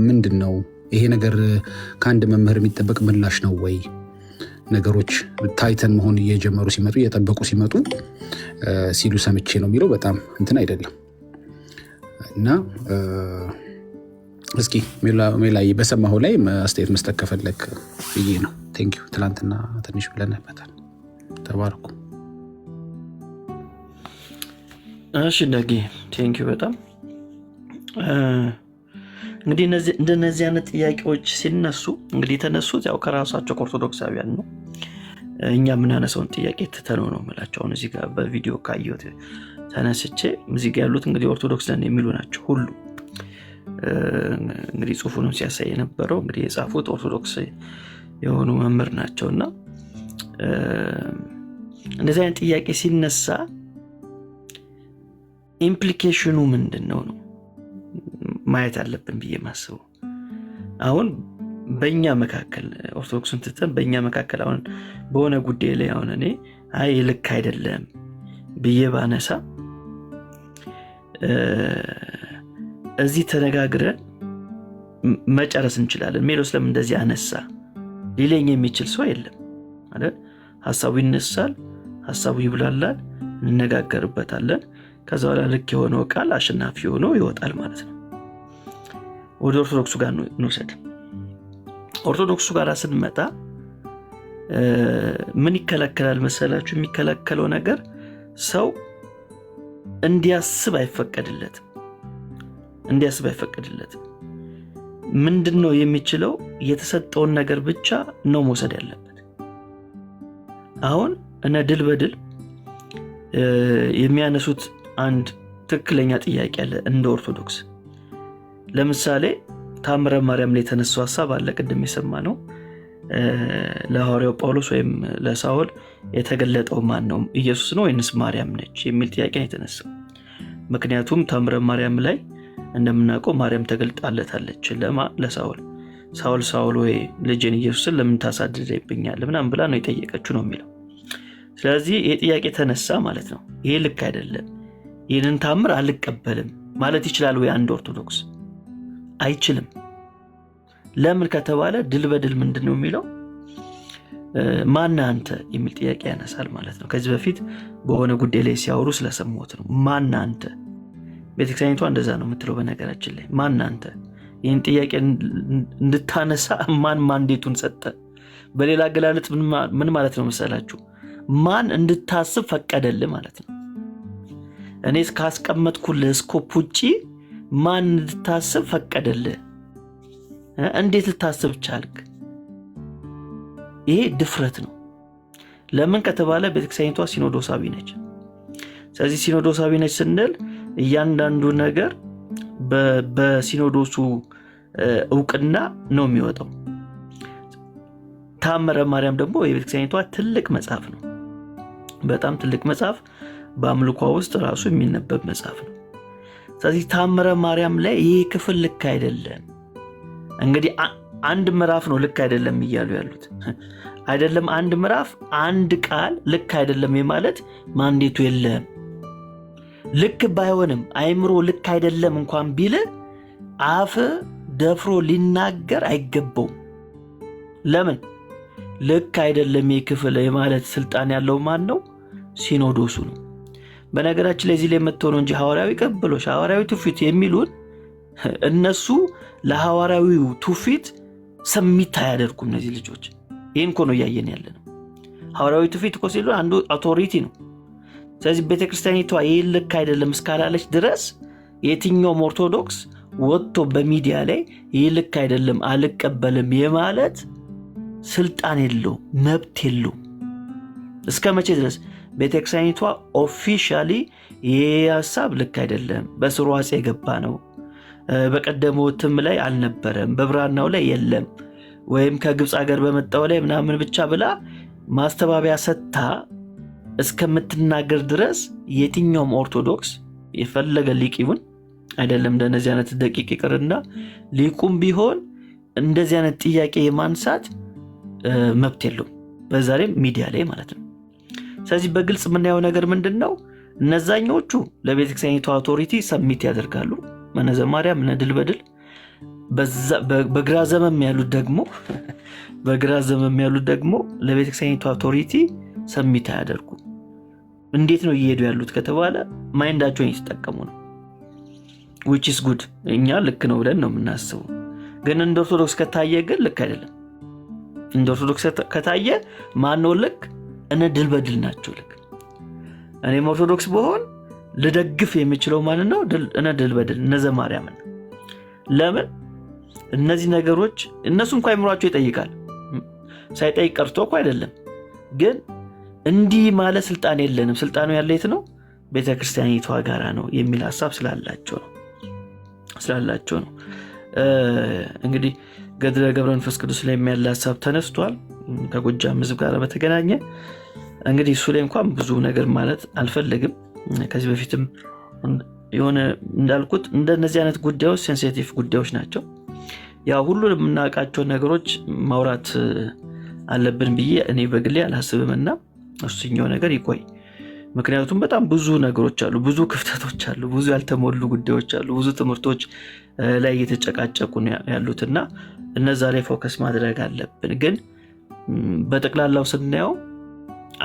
ምንድነው ይሄ ነገር? ከአንድ መምህር የሚጠበቅ ምላሽ ነው ወይ? ነገሮች ታይተን መሆን እየጀመሩ ሲመጡ እየጠበቁ ሲመጡ ሲሉ ሰምቼ ነው የሚለው በጣም እንትን አይደለም። እና እስኪ ሜላይ በሰማሁ ላይ አስተያየት መስጠት ከፈለክ ብዬ ነው። ቴንኪው። ትላንትና ትንሽ ብለንበታል። ተባረኩ። እሺ ነጊ ቴንኪው በጣም እንግዲህ እንደነዚህ አይነት ጥያቄዎች ሲነሱ እንግዲህ የተነሱት ያው ከራሳቸው ኦርቶዶክሳውያን ነው። እኛ የምናነሳውን ጥያቄ ትተነው ነው የምላቸው። አሁን እዚህ ጋር በቪዲዮ ካየሁት ተነስቼ እዚህ ጋር ያሉት እንግዲህ ኦርቶዶክስ ነን የሚሉ ናቸው ሁሉ። እንግዲህ ጽሁፉንም ሲያሳይ የነበረው እንግዲህ የጻፉት ኦርቶዶክስ የሆኑ መምህር ናቸውና እንደዚህ አይነት ጥያቄ ሲነሳ ኢምፕሊኬሽኑ ምንድነው ነው ማየት አለብን ብዬ ማስበው። አሁን በእኛ መካከል ኦርቶዶክስን ትተን በእኛ መካከል አሁን በሆነ ጉዳይ ላይ አሁን እኔ አይ ልክ አይደለም ብዬ ባነሳ እዚህ ተነጋግረን መጨረስ እንችላለን። ሜሎስ ለምን እንደዚህ አነሳ ሊለኝ የሚችል ሰው የለም አይደል? ሐሳቡ ይነሳል፣ ሐሳቡ ይብላላል፣ እንነጋገርበታለን። ከዛ በኋላ ልክ የሆነው ቃል አሸናፊ ሆኖ ይወጣል ማለት ነው። ወደ ኦርቶዶክሱ ጋር እንውሰድ። ኦርቶዶክሱ ጋር ስንመጣ ምን ይከለከላል መሰላችሁ? የሚከለከለው ነገር ሰው እንዲያስብ አይፈቀድለትም። ምንድነው የሚችለው? የተሰጠውን ነገር ብቻ ነው መውሰድ ያለበት። አሁን እነ ድል በድል የሚያነሱት አንድ ትክክለኛ ጥያቄ አለ እንደ ኦርቶዶክስ። ለምሳሌ ታምረ ማርያም ላይ የተነሳው ሐሳብ አለ ቅድም የሰማነው። ለሐዋርያው ጳውሎስ ወይም ለሳውል የተገለጠው ማን ነው? ኢየሱስ ነው ወይንስ ማርያም ነች የሚል ጥያቄ ነው የተነሳው። ምክንያቱም ታምረ ማርያም ላይ እንደምናውቀው ማርያም ተገልጣለታለች ለሳውል። ሳውል ወይ ልጅን ኢየሱስን ለምን ታሳድደብኛለህ ምናምን ብላ ነው የጠየቀችው ነው የሚለው። ስለዚህ ይሄ ጥያቄ ተነሳ ማለት ነው። ይሄ ልክ አይደለም፣ ይህንን ታምር አልቀበልም ማለት ይችላል ወይ አንድ ኦርቶዶክስ? አይችልም። ለምን ከተባለ ድል በድል ምንድነው የሚለው? ማን አንተ የሚል ጥያቄ ያነሳል ማለት ነው። ከዚህ በፊት በሆነ ጉዳይ ላይ ሲያወሩ ስለሰማሁት ነው። ማን አንተ? ቤተክርስቲያኒቷ እንደዛ ነው የምትለው በነገራችን ላይ። ማን አንተ? ይህን ጥያቄ እንድታነሳ ማን ማንዴቱን ሰጠ? በሌላ አገላለጥ ምን ማለት ነው መሰላችሁ? ማን እንድታስብ ፈቀደልህ ማለት ነው። እኔ ካስቀመጥኩልህ ስኮፕ ውጪ ማን እንድታስብ ፈቀደልህ? እንዴት ልታስብ ቻልክ? ይሄ ድፍረት ነው። ለምን ከተባለ ቤተክርስቲያኒቷ ሲኖዶሳዊ ነች። ስለዚህ ሲኖዶሳዊ ነች ስንል እያንዳንዱ ነገር በሲኖዶሱ እውቅና ነው የሚወጣው። ታምረ ማርያም ደግሞ የቤተክርስቲያኒቷ ትልቅ መጽሐፍ ነው። በጣም ትልቅ መጽሐፍ፣ በአምልኮ ውስጥ ራሱ የሚነበብ መጽሐፍ ነው። ስለዚህ ታምረ ማርያም ላይ ይህ ክፍል ልክ አይደለም። እንግዲህ አንድ ምዕራፍ ነው ልክ አይደለም እያሉ ያሉት አይደለም። አንድ ምዕራፍ አንድ ቃል ልክ አይደለም የማለት ማንዴቱ የለም። ልክ ባይሆንም አይምሮ ልክ አይደለም እንኳን ቢል አፍ ደፍሮ ሊናገር አይገባውም። ለምን? ልክ አይደለም የክፍል የማለት ስልጣን ያለው ማን ነው? ሲኖዶሱ ነው። በነገራችን ላይ እዚህ ላይ መጥተው ነው እንጂ ሐዋርያዊ ቀበሎች ሐዋርያዊ ትውፊት የሚሉን እነሱ ለሐዋርያዊው ትውፊት ሰሚት አያደርጉም እነዚህ ልጆች። ይህን እኮ ነው እያየን ያለ ነው። ሐዋርያዊ ትውፊት እኮ ሲሉ አንዱ አውቶሪቲ ነው። ስለዚህ ቤተክርስቲያኒቷ ይህን ልክ አይደለም እስካላለች ድረስ የትኛውም ኦርቶዶክስ ወጥቶ በሚዲያ ላይ ይህ ልክ አይደለም አልቀበልም የማለት ስልጣን የለው፣ መብት የለው። እስከ መቼ ድረስ? ቤተክርስቲያኒቷ ኦፊሻሊ ይሄ ሀሳብ ልክ አይደለም፣ በስርዓት የገባ ነው፣ በቀደመው እትም ላይ አልነበረም፣ በብራናው ላይ የለም፣ ወይም ከግብፅ ሀገር በመጣው ላይ ምናምን ብቻ ብላ ማስተባበያ ሰጥታ እስከምትናገር ድረስ የትኛውም ኦርቶዶክስ የፈለገ ሊቅ ይሁን አይደለም እንደነዚህ አይነት ደቂቅ ይቅርና ሊቁም ቢሆን እንደዚህ አይነት ጥያቄ የማንሳት መብት የለውም፣ በዛሬም ሚዲያ ላይ ማለት ነው። ስለዚህ በግልጽ የምናየው ነገር ምንድነው? እነዛኞቹ ለቤተክርስቲያኒቷ አውቶሪቲ ሰሚት ያደርጋሉ፣ መነዘማርያም ድል በድል። በግራ ዘመም ያሉት ደግሞ ለቤተክርስቲያኒቷ አውቶሪቲ ሰሚት አያደርጉ። እንዴት ነው እየሄዱ ያሉት ከተባለ ማይንዳቸውን እየተጠቀሙ ነው። which is good፣ እኛ ልክ ነው ብለን ነው የምናስበው። ግን እንደ ኦርቶዶክስ ከታየ ግን ልክ አይደለም። እንደ ኦርቶዶክስ ከታየ ማነው ልክ? እነ ድል በድል ናቸው ልክ። እኔም ኦርቶዶክስ በሆን ልደግፍ የሚችለው ማን ነው? እነ ድል በድል፣ እነ ዘማርያም። ለምን እነዚህ ነገሮች እነሱ እንኳን አይምሯቸው ይጠይቃል። ሳይጠይቅ ቀርቶ እኮ አይደለም፣ ግን እንዲህ ማለት ስልጣን የለንም፣ ስልጣኑ ያለ የት ነው? ቤተክርስቲያኒቷ ጋራ ነው የሚል ሐሳብ ስላላቸው ነው። እንግዲህ ገድለ ገብረ መንፈስ ቅዱስ ላይ ያለ ሐሳብ ተነስቷል ከጎጃም ሕዝብ ጋር በተገናኘ። እንግዲህ እሱ ላይ እንኳን ብዙ ነገር ማለት አልፈልግም። ከዚህ በፊትም የሆነ እንዳልኩት እንደነዚህ አይነት ጉዳዮች ሴንሲቲቭ ጉዳዮች ናቸው። ያው ሁሉንም የምናውቃቸው ነገሮች ማውራት አለብን ብዬ እኔ በግሌ አላስብምና እሱኛው ነገር ይቆይ። ምክንያቱም በጣም ብዙ ነገሮች አሉ፣ ብዙ ክፍተቶች አሉ፣ ብዙ ያልተሞሉ ጉዳዮች አሉ፣ ብዙ ትምህርቶች ላይ እየተጨቃጨቁ ያሉትና እነዛ ላይ ፎከስ ማድረግ አለብን። ግን በጠቅላላው ስናየው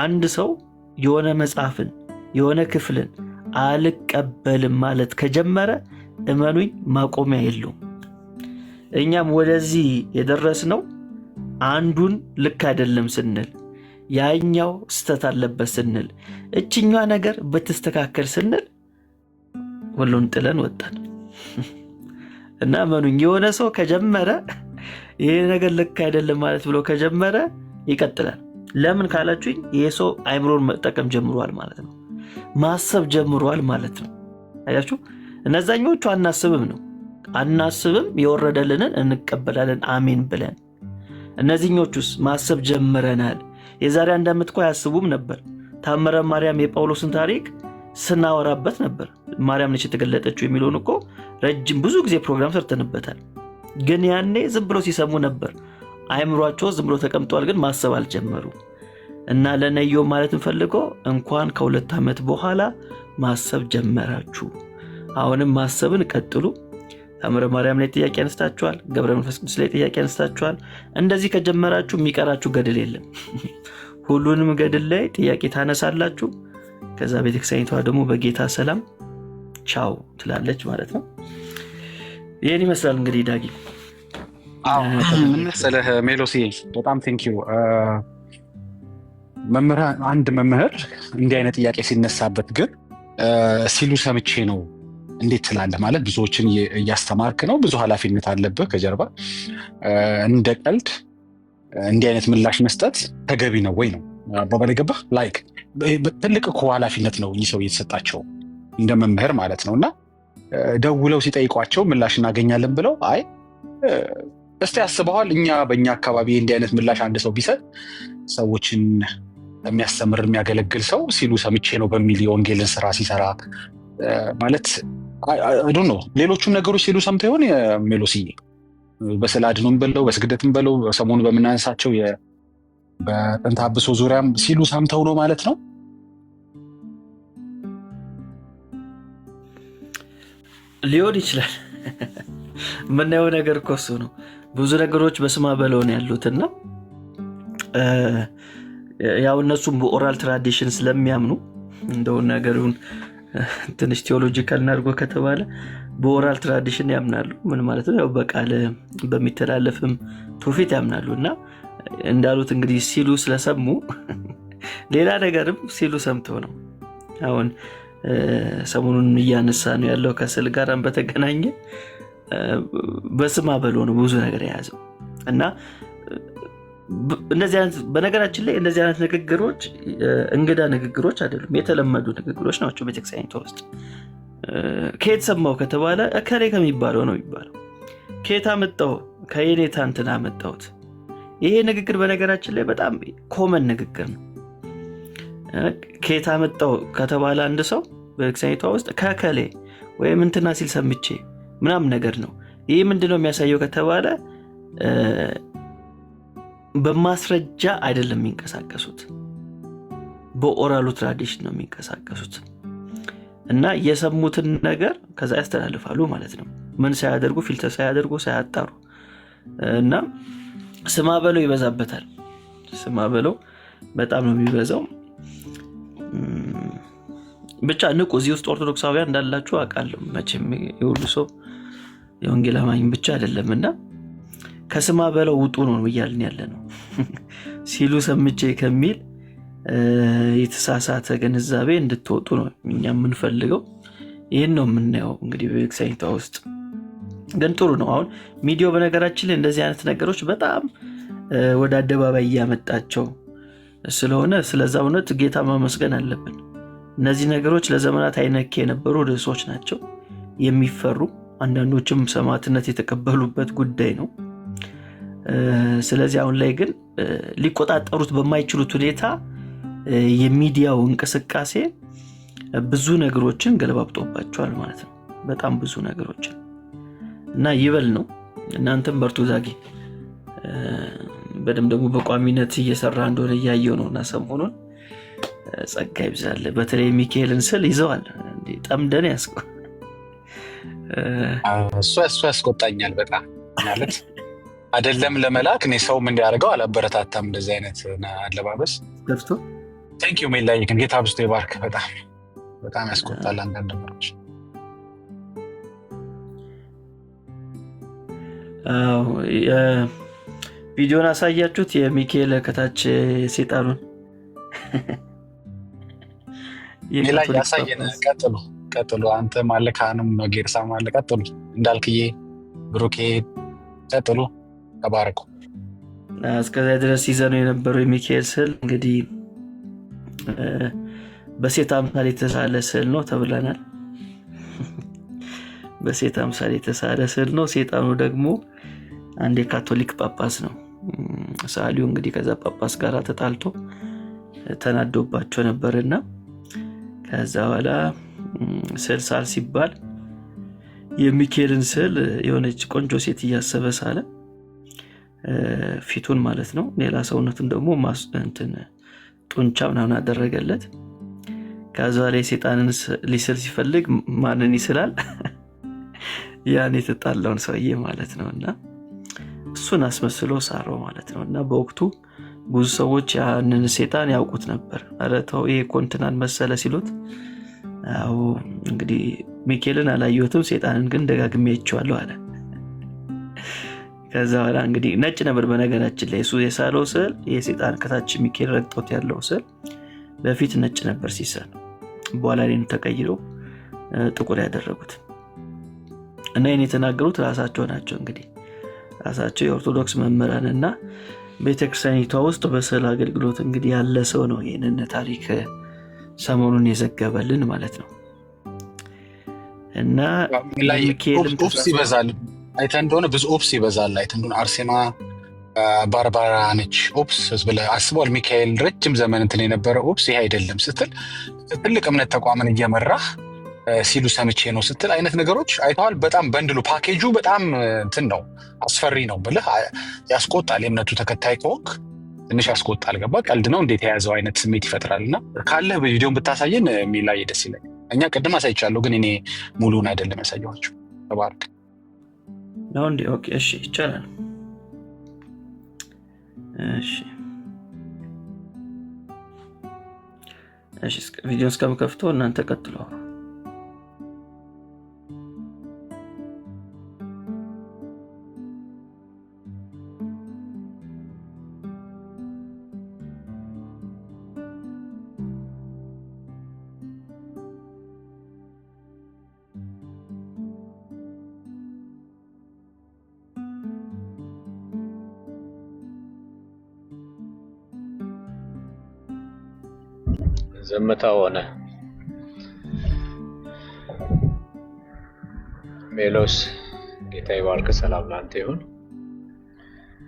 አንድ ሰው የሆነ መጽሐፍን የሆነ ክፍልን አልቀበልም ማለት ከጀመረ እመኑኝ ማቆሚያ የለውም። እኛም ወደዚህ የደረስነው አንዱን ልክ አይደለም ስንል፣ ያኛው ስተት አለበት ስንል፣ እችኛዋ ነገር በተስተካከል ስንል ሁሉን ጥለን ወጣን እና እመኑኝ የሆነ ሰው ከጀመረ ይሄ ነገር ልክ አይደለም ማለት ብሎ ከጀመረ ይቀጥላል። ለምን ካላችሁኝ ይሄ ሰው አይምሮን መጠቀም ጀምሯል ማለት ነው፣ ማሰብ ጀምሯል ማለት ነው። አያችሁ፣ እነዛኞቹ አናስብም የወረደልንን እንቀበላለን አሜን ብለን። እነዚህኞቹስ ማሰብ ጀምረናል። የዛሬ 1 ዓመት እኮ አያስቡም ነበር። ታምረ ማርያም የጳውሎስን ታሪክ ስናወራበት ነበር። ማርያም ነች የተገለጠችው የሚለውን እኮ ረጅም ብዙ ጊዜ ፕሮግራም ሰርተንበታል። ግን ያኔ ዝም ብሎ ሲሰሙ ነበር፣ አይምሯቸው ዝም ብሎ ተቀምጧል፣ ግን ማሰብ አልጀመሩ። እና ለነዮ ማለት እንፈልገው እንኳን ከ2 ዓመት በኋላ ማሰብ ጀመራችሁ። አሁንም ማሰብን ቀጥሉ። ታምረ ማርያም ላይ ጥያቄ አነስታችኋል፣ ገብረ መንፈስ ቅዱስ ላይ ጥያቄ አነስታችኋል። እንደዚህ ከጀመራችሁ የሚቀራችሁ ገድል የለም። ሁሉንም ገድል ላይ ጥያቄ ታነሳላችሁ። ከዛ ቤተክርስቲያኒቷ ደግሞ በጌታ ሰላም ቻው ትላለች ማለት ነው። ይህን ይመስላል እንግዲህ ዳጊ። ምን መሰለህ ሜሎሲ፣ በጣም ቴንኪው። አንድ መምህር እንዲህ አይነት ጥያቄ ሲነሳበት ግን ሲሉ ሰምቼ ነው እንዴት ትላለህ ማለት ብዙዎችን እያስተማርክ ነው፣ ብዙ ኃላፊነት አለብህ ከጀርባ። እንደ ቀልድ እንዲህ አይነት ምላሽ መስጠት ተገቢ ነው ወይ ነው አባባል የገባህ? ላይክ ትልቅ እኮ ኃላፊነት ነው ይህ ሰው እየተሰጣቸው እንደ መምህር ማለት ነው። እና ደውለው ሲጠይቋቸው ምላሽ እናገኛለን ብለው አይ እስቲ አስበዋል፣ በእኛ አካባቢ እንዲህ አይነት ምላሽ አንድ ሰው ቢሰጥ ሰዎችን የሚያስተምር የሚያገለግል ሰው ሲሉ ሰምቼ ነው በሚል የወንጌልን ስራ ሲሰራ ማለት አይዶን ነው። ሌሎቹም ነገሮች ሲሉ ሰምተው ይሆን ሜሎሲ? በስዕለ አድኖም በለው በስግደትም በለው ሰሞኑ በምናነሳቸው በጥንተ አብሶ ዙሪያም ሲሉ ሰምተው ነው ማለት ነው። ሊሆን ይችላል። የምናየው ነገር እኮ እሱ ነው። ብዙ ነገሮች በስማ በለው ነው ያሉትና ያው እነሱም በኦራል ትራዲሽን ስለሚያምኑ እንደው ነገሩን ትንሽ ቴዎሎጂካል እናድርጎ ከተባለ በኦራል ትራዲሽን ያምናሉ። ምን ማለት ነው? ያው በቃል በሚተላለፍም ትውፊት ያምናሉ። እና እንዳሉት እንግዲህ ሲሉ ስለሰሙ ሌላ ነገርም ሲሉ ሰምተው ነው። አሁን ሰሞኑን እያነሳ ነው ያለው ከስዕል ጋር በተገናኘ በስማ በለው ነው ብዙ ነገር የያዘው። እና እንደዚህ አይነት በነገራችን ላይ እንደዚህ አይነት ንግግሮች እንግዳ ንግግሮች አይደሉም፣ የተለመዱ ንግግሮች ናቸው ቤተክርስቲያኒቷ ውስጥ። ከየት ሰማው ከተባለ እከሌ ከሚባለው ነው የሚባለው። ከየት አመጣው? ከየኔታ እንትን አመጣሁት። ይሄ ንግግር በነገራችን ላይ በጣም ኮመን ንግግር ነው። ከየት አመጣው ከተባለ አንድ ሰው በቤተክርስቲያኒቷ ውስጥ ከከሌ ወይም እንትና ሲል ሰምቼ ምናምን ነገር ነው። ይህ ምንድነው የሚያሳየው ከተባለ በማስረጃ አይደለም የሚንቀሳቀሱት፣ በኦራሉ ትራዲሽን ነው የሚንቀሳቀሱት እና የሰሙትን ነገር ከዛ ያስተላልፋሉ ማለት ነው። ምን ሳያደርጉ፣ ፊልተር ሳያደርጉ፣ ሳያጣሩ እና ስማ በለው ይበዛበታል። ስማ በለው በጣም ነው የሚበዛው። ብቻ ንቁ። እዚህ ውስጥ ኦርቶዶክሳውያን እንዳላችሁ አውቃለሁ። መቼም የሁሉ ሰው የወንጌል አማኝ ብቻ አይደለም እና ከስማ በለው ውጡ ነው እያልን ያለ ነው ሲሉ ሰምቼ ከሚል የተሳሳተ ግንዛቤ እንድትወጡ ነው እኛ የምንፈልገው። ይህን ነው የምናየው እንግዲህ በቤተክርስቲያኒቷ ውስጥ። ግን ጥሩ ነው። አሁን ሚዲያው በነገራችን ላይ እንደዚህ አይነት ነገሮች በጣም ወደ አደባባይ እያመጣቸው ስለሆነ ስለዛ እውነት ጌታ ማመስገን አለብን። እነዚህ ነገሮች ለዘመናት አይነኬ የነበሩ ርዕሶች ናቸው፣ የሚፈሩ አንዳንዶችም ሰማዕትነት የተቀበሉበት ጉዳይ ነው። ስለዚህ አሁን ላይ ግን ሊቆጣጠሩት በማይችሉት ሁኔታ የሚዲያው እንቅስቃሴ ብዙ ነገሮችን ገለባብጦባቸዋል ማለት ነው። በጣም ብዙ ነገሮችን እና ይበል ነው። እናንተም በርቱ ዛጊ። በደንብ ደግሞ በቋሚነት እየሰራ እንደሆነ እያየው ነው እና ሰሞኑን ጸጋ ይብዛል። በተለይ ሚካኤልን ስል ይዘዋል እንዴ ጠምደን ያስቆ እሱ ያስቆጣኛል በጣም ማለት አይደለም ለመላክ እኔ ሰውም እንዲያደርገው አላበረታታም። እንደዚህ አይነት አለባበስ ገብቶ ቴንኪዩ ሜላይ ግን ጌታ ብስቶ ይባርክ። በጣም ያስቆጣል አንዳንድ ነገሮች። ቪዲዮን አሳያችሁት የሚካኤል ከታች ሴጣኑን ላይ ያሳየን። ቀጥሉ አንተ ማለካንም ጌርሳ ማለ ቀጥሉ እንዳልክዬ ብሩኬ ቀጥሉ። ተባረኩ። እስከዚያ ድረስ ይዘነው የነበረው የሚካኤል ስዕል እንግዲህ በሴት አምሳል የተሳለ ስዕል ነው ተብለናል። በሴት አምሳል የተሳለ ስዕል ነው። ሴጣኑ ደግሞ አንድ የካቶሊክ ጳጳስ ነው። ሰዓሊው እንግዲህ ከዛ ጳጳስ ጋር ተጣልቶ ተናዶባቸው ነበርና ከዛ በኋላ ስዕል ሳል ሲባል የሚካኤልን ስዕል የሆነች ቆንጆ ሴት እያሰበ ሳለ ፊቱን ማለት ነው። ሌላ ሰውነቱን ደግሞ ጡንቻ ምናምን አደረገለት። ከዛ ላይ ሴጣንን ሊስል ሲፈልግ ማንን ይስላል? ያን የተጣላውን ሰውዬ ማለት ነው። እና እሱን አስመስሎ ሳረው ማለት ነው። እና በወቅቱ ብዙ ሰዎች ያንን ሴጣን ያውቁት ነበር። ኧረ ተው ይሄ ኮንትናን መሰለ ሲሉት፣ አዎ እንግዲህ ሚካኤልን አላየሁትም ሴጣንን ግን ደጋግሜ አይቼዋለሁ አለ። ከዛ በኋላ እንግዲህ ነጭ ነበር በነገራችን ላይ እሱ የሳለው ስዕል። የሴጣን ከታች ሚካኤል ረግጦት ያለው ስዕል በፊት ነጭ ነበር ሲሳል፣ በኋላ ላይ ተቀይረው ጥቁር ያደረጉት እና ይህን የተናገሩት ራሳቸው ናቸው። እንግዲህ ራሳቸው የኦርቶዶክስ መምህራን እና ቤተክርስቲያኒቷ ውስጥ በስዕል አገልግሎት እንግዲህ ያለ ሰው ነው ይህንን ታሪክ ሰሞኑን የዘገበልን ማለት ነው። እና ኦፕስ ይበዛል አይተህ እንደሆነ ብዙ ኦፕስ ይበዛል አይተህ እንደሆነ አርሴማ ባርባራ ነች ኦፕስ ብለህ አስበዋል። ሚካኤል ረጅም ዘመን እንትን የነበረ ኦፕስ ይሄ አይደለም ስትል ትልቅ እምነት ተቋምን እየመራህ ሲሉ ሰምቼ ነው ስትል አይነት ነገሮች አይተዋል። በጣም በንድሉ ፓኬጁ በጣም እንትን ነው አስፈሪ ነው ብለህ ያስቆጣል። የእምነቱ ተከታይ ከሆንክ ትንሽ ያስቆጣል። ገባ ቀልድ ነው እንዴት የያዘው አይነት ስሜት ይፈጥራል። እና ካለህ በቪዲዮን ብታሳየን የሚላይ ደስ ይለኛል። እኛ ቅድም አሳይቻለሁ ግን እኔ ሙሉን አይደለም ያሳየኋቸው። ተባርክ ነው እንዴ? ኦኬ እሺ ይቻላል። እሺ ቪዲዮ እስከምከፍተው እናንተ ቀጥሉ። ዝምታ ሆነ። ሜሎስ ጌታ ይባርክ። ሰላም ላንተ ይሁን።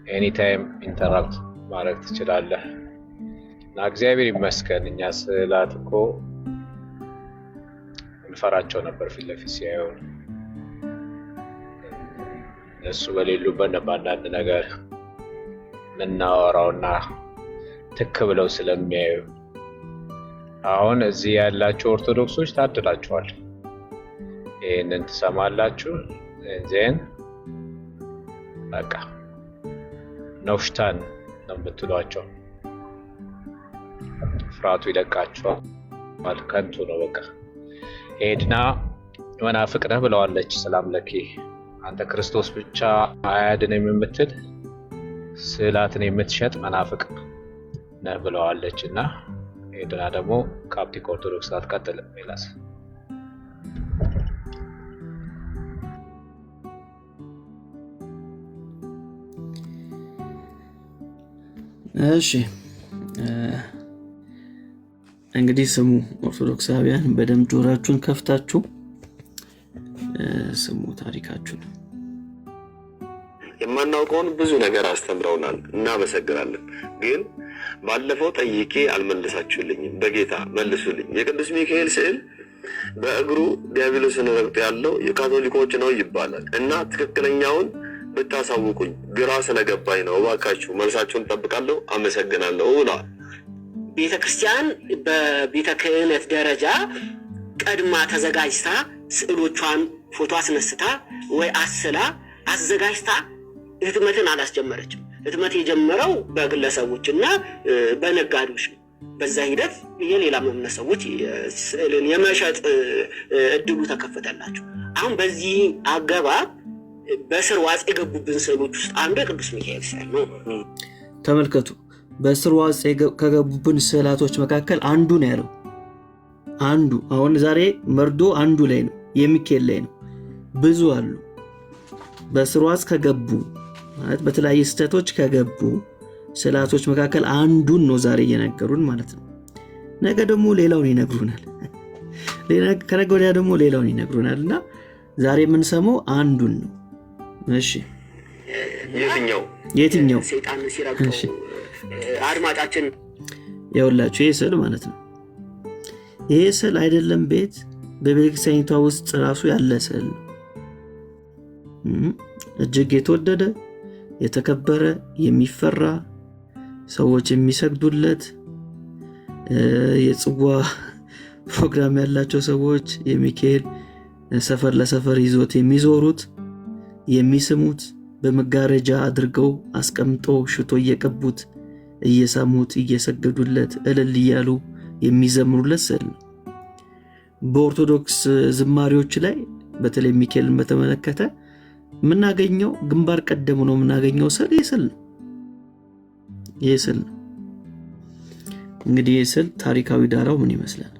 ኤኒታይም ኢንተራክት ማድረግ ትችላለህ እና እግዚአብሔር ይመስገን። እኛ ስዕላት እኮ እንፈራቸው ነበር ፊት ለፊት ሲያዩን። እነሱ በሌሉበት ነበር አንዳንድ ነገር ምናወራውና ትክ ብለው ስለሚያዩ። አሁን እዚህ ያላችሁ ኦርቶዶክሶች ታድላችኋል። ይህንን ትሰማላችሁ። ዜን በቃ ነውሽታን ነው የምትሏቸው። ፍርሃቱ ይለቃቸዋል። ከንቱ ነው በቃ። ሄድና መናፍቅ ነህ ብለዋለች ሰላም ለኪ። አንተ ክርስቶስ ብቻ አያድንም የምትል ስዕላትን የምትሸጥ መናፍቅ ነህ ብለዋለች። እና ሄድና ደግሞ ካፕቲክ ኦርቶዶክስ አትቀጥልም ይላል። እሺ እንግዲህ ስሙ ኦርቶዶክሳውያን፣ በደንብ ጆሮአችሁን ከፍታችሁ ስሙ ታሪካችሁን። የማናውቀውን ብዙ ነገር አስተምረውናል፣ እናመሰግናለን። ግን ባለፈው ጠይቄ አልመለሳችሁልኝም። በጌታ መልሱልኝ። የቅዱስ ሚካኤል ስዕል በእግሩ ዲያብሎስን ረግጦ ያለው የካቶሊኮች ነው ይባላል እና ትክክለኛውን ብታሳውቁኝ ግራ ስለገባኝ ነው። እባካችሁ መልሳችሁን ጠብቃለሁ። አመሰግናለሁ ብለዋል። ቤተክርስቲያን በቤተ ክህነት ደረጃ ቀድማ ተዘጋጅታ ስዕሎቿን ፎቶ አስነስታ ወይ አስላ አዘጋጅታ ህትመትን አላስጀመረችም። ህትመት የጀመረው በግለሰቦች እና በነጋዴዎች ነው። በዛ ሂደት የሌላ እምነት ሰዎች ስዕልን የመሸጥ እድሉ ተከፈተላቸው። አሁን በዚህ አገባብ በስር ዋጽ የገቡብን ስዕሎች ውስጥ አንዱ የቅዱስ ሚካኤል ስዕል ነው። ተመልከቱ። በስር ዋጽ ከገቡብን ስዕላቶች መካከል አንዱ ነው ያለው። አንዱ አሁን ዛሬ መርዶ አንዱ ላይ ነው፣ የሚካኤል ላይ ነው። ብዙ አሉ። በስር ዋጽ ከገቡ ማለት በተለያየ ስህተቶች ከገቡ ስዕላቶች መካከል አንዱን ነው ዛሬ እየነገሩን ማለት ነው። ነገ ደግሞ ሌላውን ይነግሩናል። ከነገ ወዲያ ደግሞ ሌላውን ይነግሩናል። እና ዛሬ የምንሰማው አንዱን ነው። እሺ የትኛው ሰይጣን ሲረግጠው አድማጫችን ያውላችሁ ይሄ ስዕል ማለት ነው። ይሄ ስዕል አይደለም ቤት በቤተክርስቲያኒቷ ውስጥ ራሱ ያለ ስዕል ነው። እጅግ የተወደደ የተከበረ የሚፈራ ሰዎች የሚሰግዱለት የጽዋ ፕሮግራም ያላቸው ሰዎች የሚካኤል ሰፈር ለሰፈር ይዞት የሚዞሩት የሚስሙት በመጋረጃ አድርገው አስቀምጠው ሽቶ እየቀቡት እየሳሙት እየሰገዱለት እልል እያሉ የሚዘምሩለት ስዕል ነው። በኦርቶዶክስ ዝማሪዎች ላይ በተለይ ሚካኤልን በተመለከተ የምናገኘው ግንባር ቀደም ነው የምናገኘው ስዕል ይህ ስዕል ነው። እንግዲህ ይህ ስዕል ታሪካዊ ዳራው ምን ይመስላል?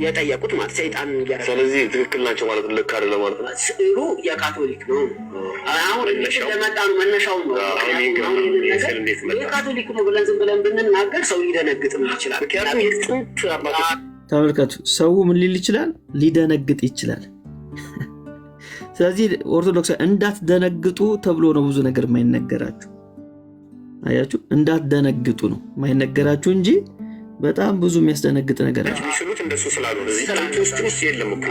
የጠየቁት ማለት ሰይጣን እያረገ። ስለዚህ ትክክል ናቸው ማለት ልክ አይደለም ማለት ነው። ስዕሉ የካቶሊክ ነው። አሁን ለመጣ ነው መነሻው ነው። የካቶሊክ ነው ብለን ዝም ብለን ብንናገር ሰው ሊደነግጥም ይችላል። ተመልከቱ፣ ሰው ምን ሊል ይችላል? ሊደነግጥ ይችላል። ስለዚህ ኦርቶዶክስ እንዳትደነግጡ ተብሎ ነው ብዙ ነገር የማይነገራችሁ። አያችሁ፣ እንዳትደነግጡ ነው የማይነገራችሁ እንጂ በጣም ብዙ የሚያስደነግጥ ነገር አለ። የሚችሉት እንደሱ ስላሉ እዚህ ውስጥ የለም እኮ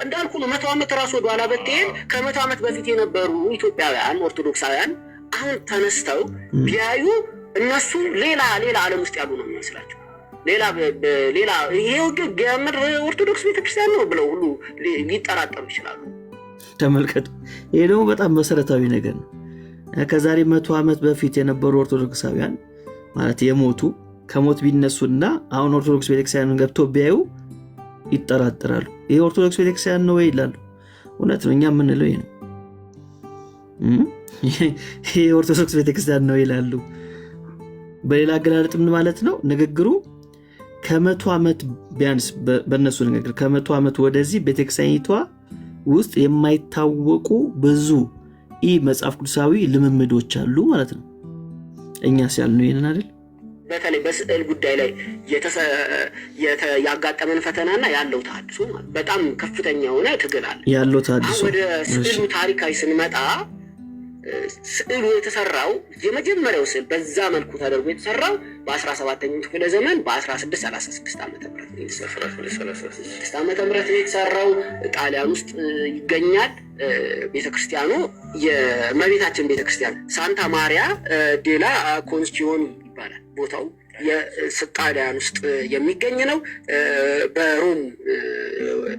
እንዳልኩ ነው። 100 ዓመት ራሱ ወደኋላ ብትሄድ ከ100 ዓመት በፊት የነበሩ ኢትዮጵያውያን ኦርቶዶክሳውያን አሁን ተነስተው ቢያዩ እነሱ ሌላ ዓለም ውስጥ ያሉ ነው የሚመስላቸው። ሌላ ይሄ ገመድ ኦርቶዶክስ ቤተክርስቲያን ነው ብለው ሁሉ ሊጠራጠሩ ይችላሉ። ተመልከቱ፣ ይሄ ደግሞ በጣም መሰረታዊ ነገር ነው። ከዛሬ 100 ዓመት በፊት የነበሩ ኦርቶዶክሳውያን ማለት የሞቱ ከሞት ቢነሱና አሁን ኦርቶዶክስ ቤተክርስቲያንን ገብተው ቢያዩ ይጠራጠራሉ። ይሄ ኦርቶዶክስ ቤተክርስቲያን ነው ይላሉ። እውነት ነው፣ እኛ የምንለው ይሄ ነው። ይሄ ኦርቶዶክስ ቤተክርስቲያን ነው ይላሉ። በሌላ አገላለጥ ምን ማለት ነው? ንግግሩ ከ100 ዓመት ቢያንስ በእነሱ ንግግር ከ100 ዓመት ወደዚህ ቤተክርስቲያኒቷ ውስጥ የማይታወቁ ብዙ መጽሐፍ ቅዱሳዊ ልምምዶች አሉ ማለት ነው። እኛስ ያልነው ይሄንን አይደል? በተለይ በስዕል ጉዳይ ላይ ያጋጠመን ፈተናና ያለው ተሐድሶ በጣም ከፍተኛ የሆነ ትግል አለ ያለው ተሐድሶ። ወደ ስዕሉ ታሪካዊ ስንመጣ ስዕሉ የተሰራው የመጀመሪያው ስዕል በዛ መልኩ ተደርጎ የተሰራው በ17ኛው ክፍለ ዘመን በ1636 ዓመተ ምህረት ነው የተሰራው። ጣሊያን ውስጥ ይገኛል። ቤተክርስቲያኑ የእመቤታችን ቤተክርስቲያን ሳንታ ማሪያ ዴላ ኮንስቲዮኒ ይባላል ቦታው። ጣሊያን ውስጥ የሚገኝ ነው። በሮም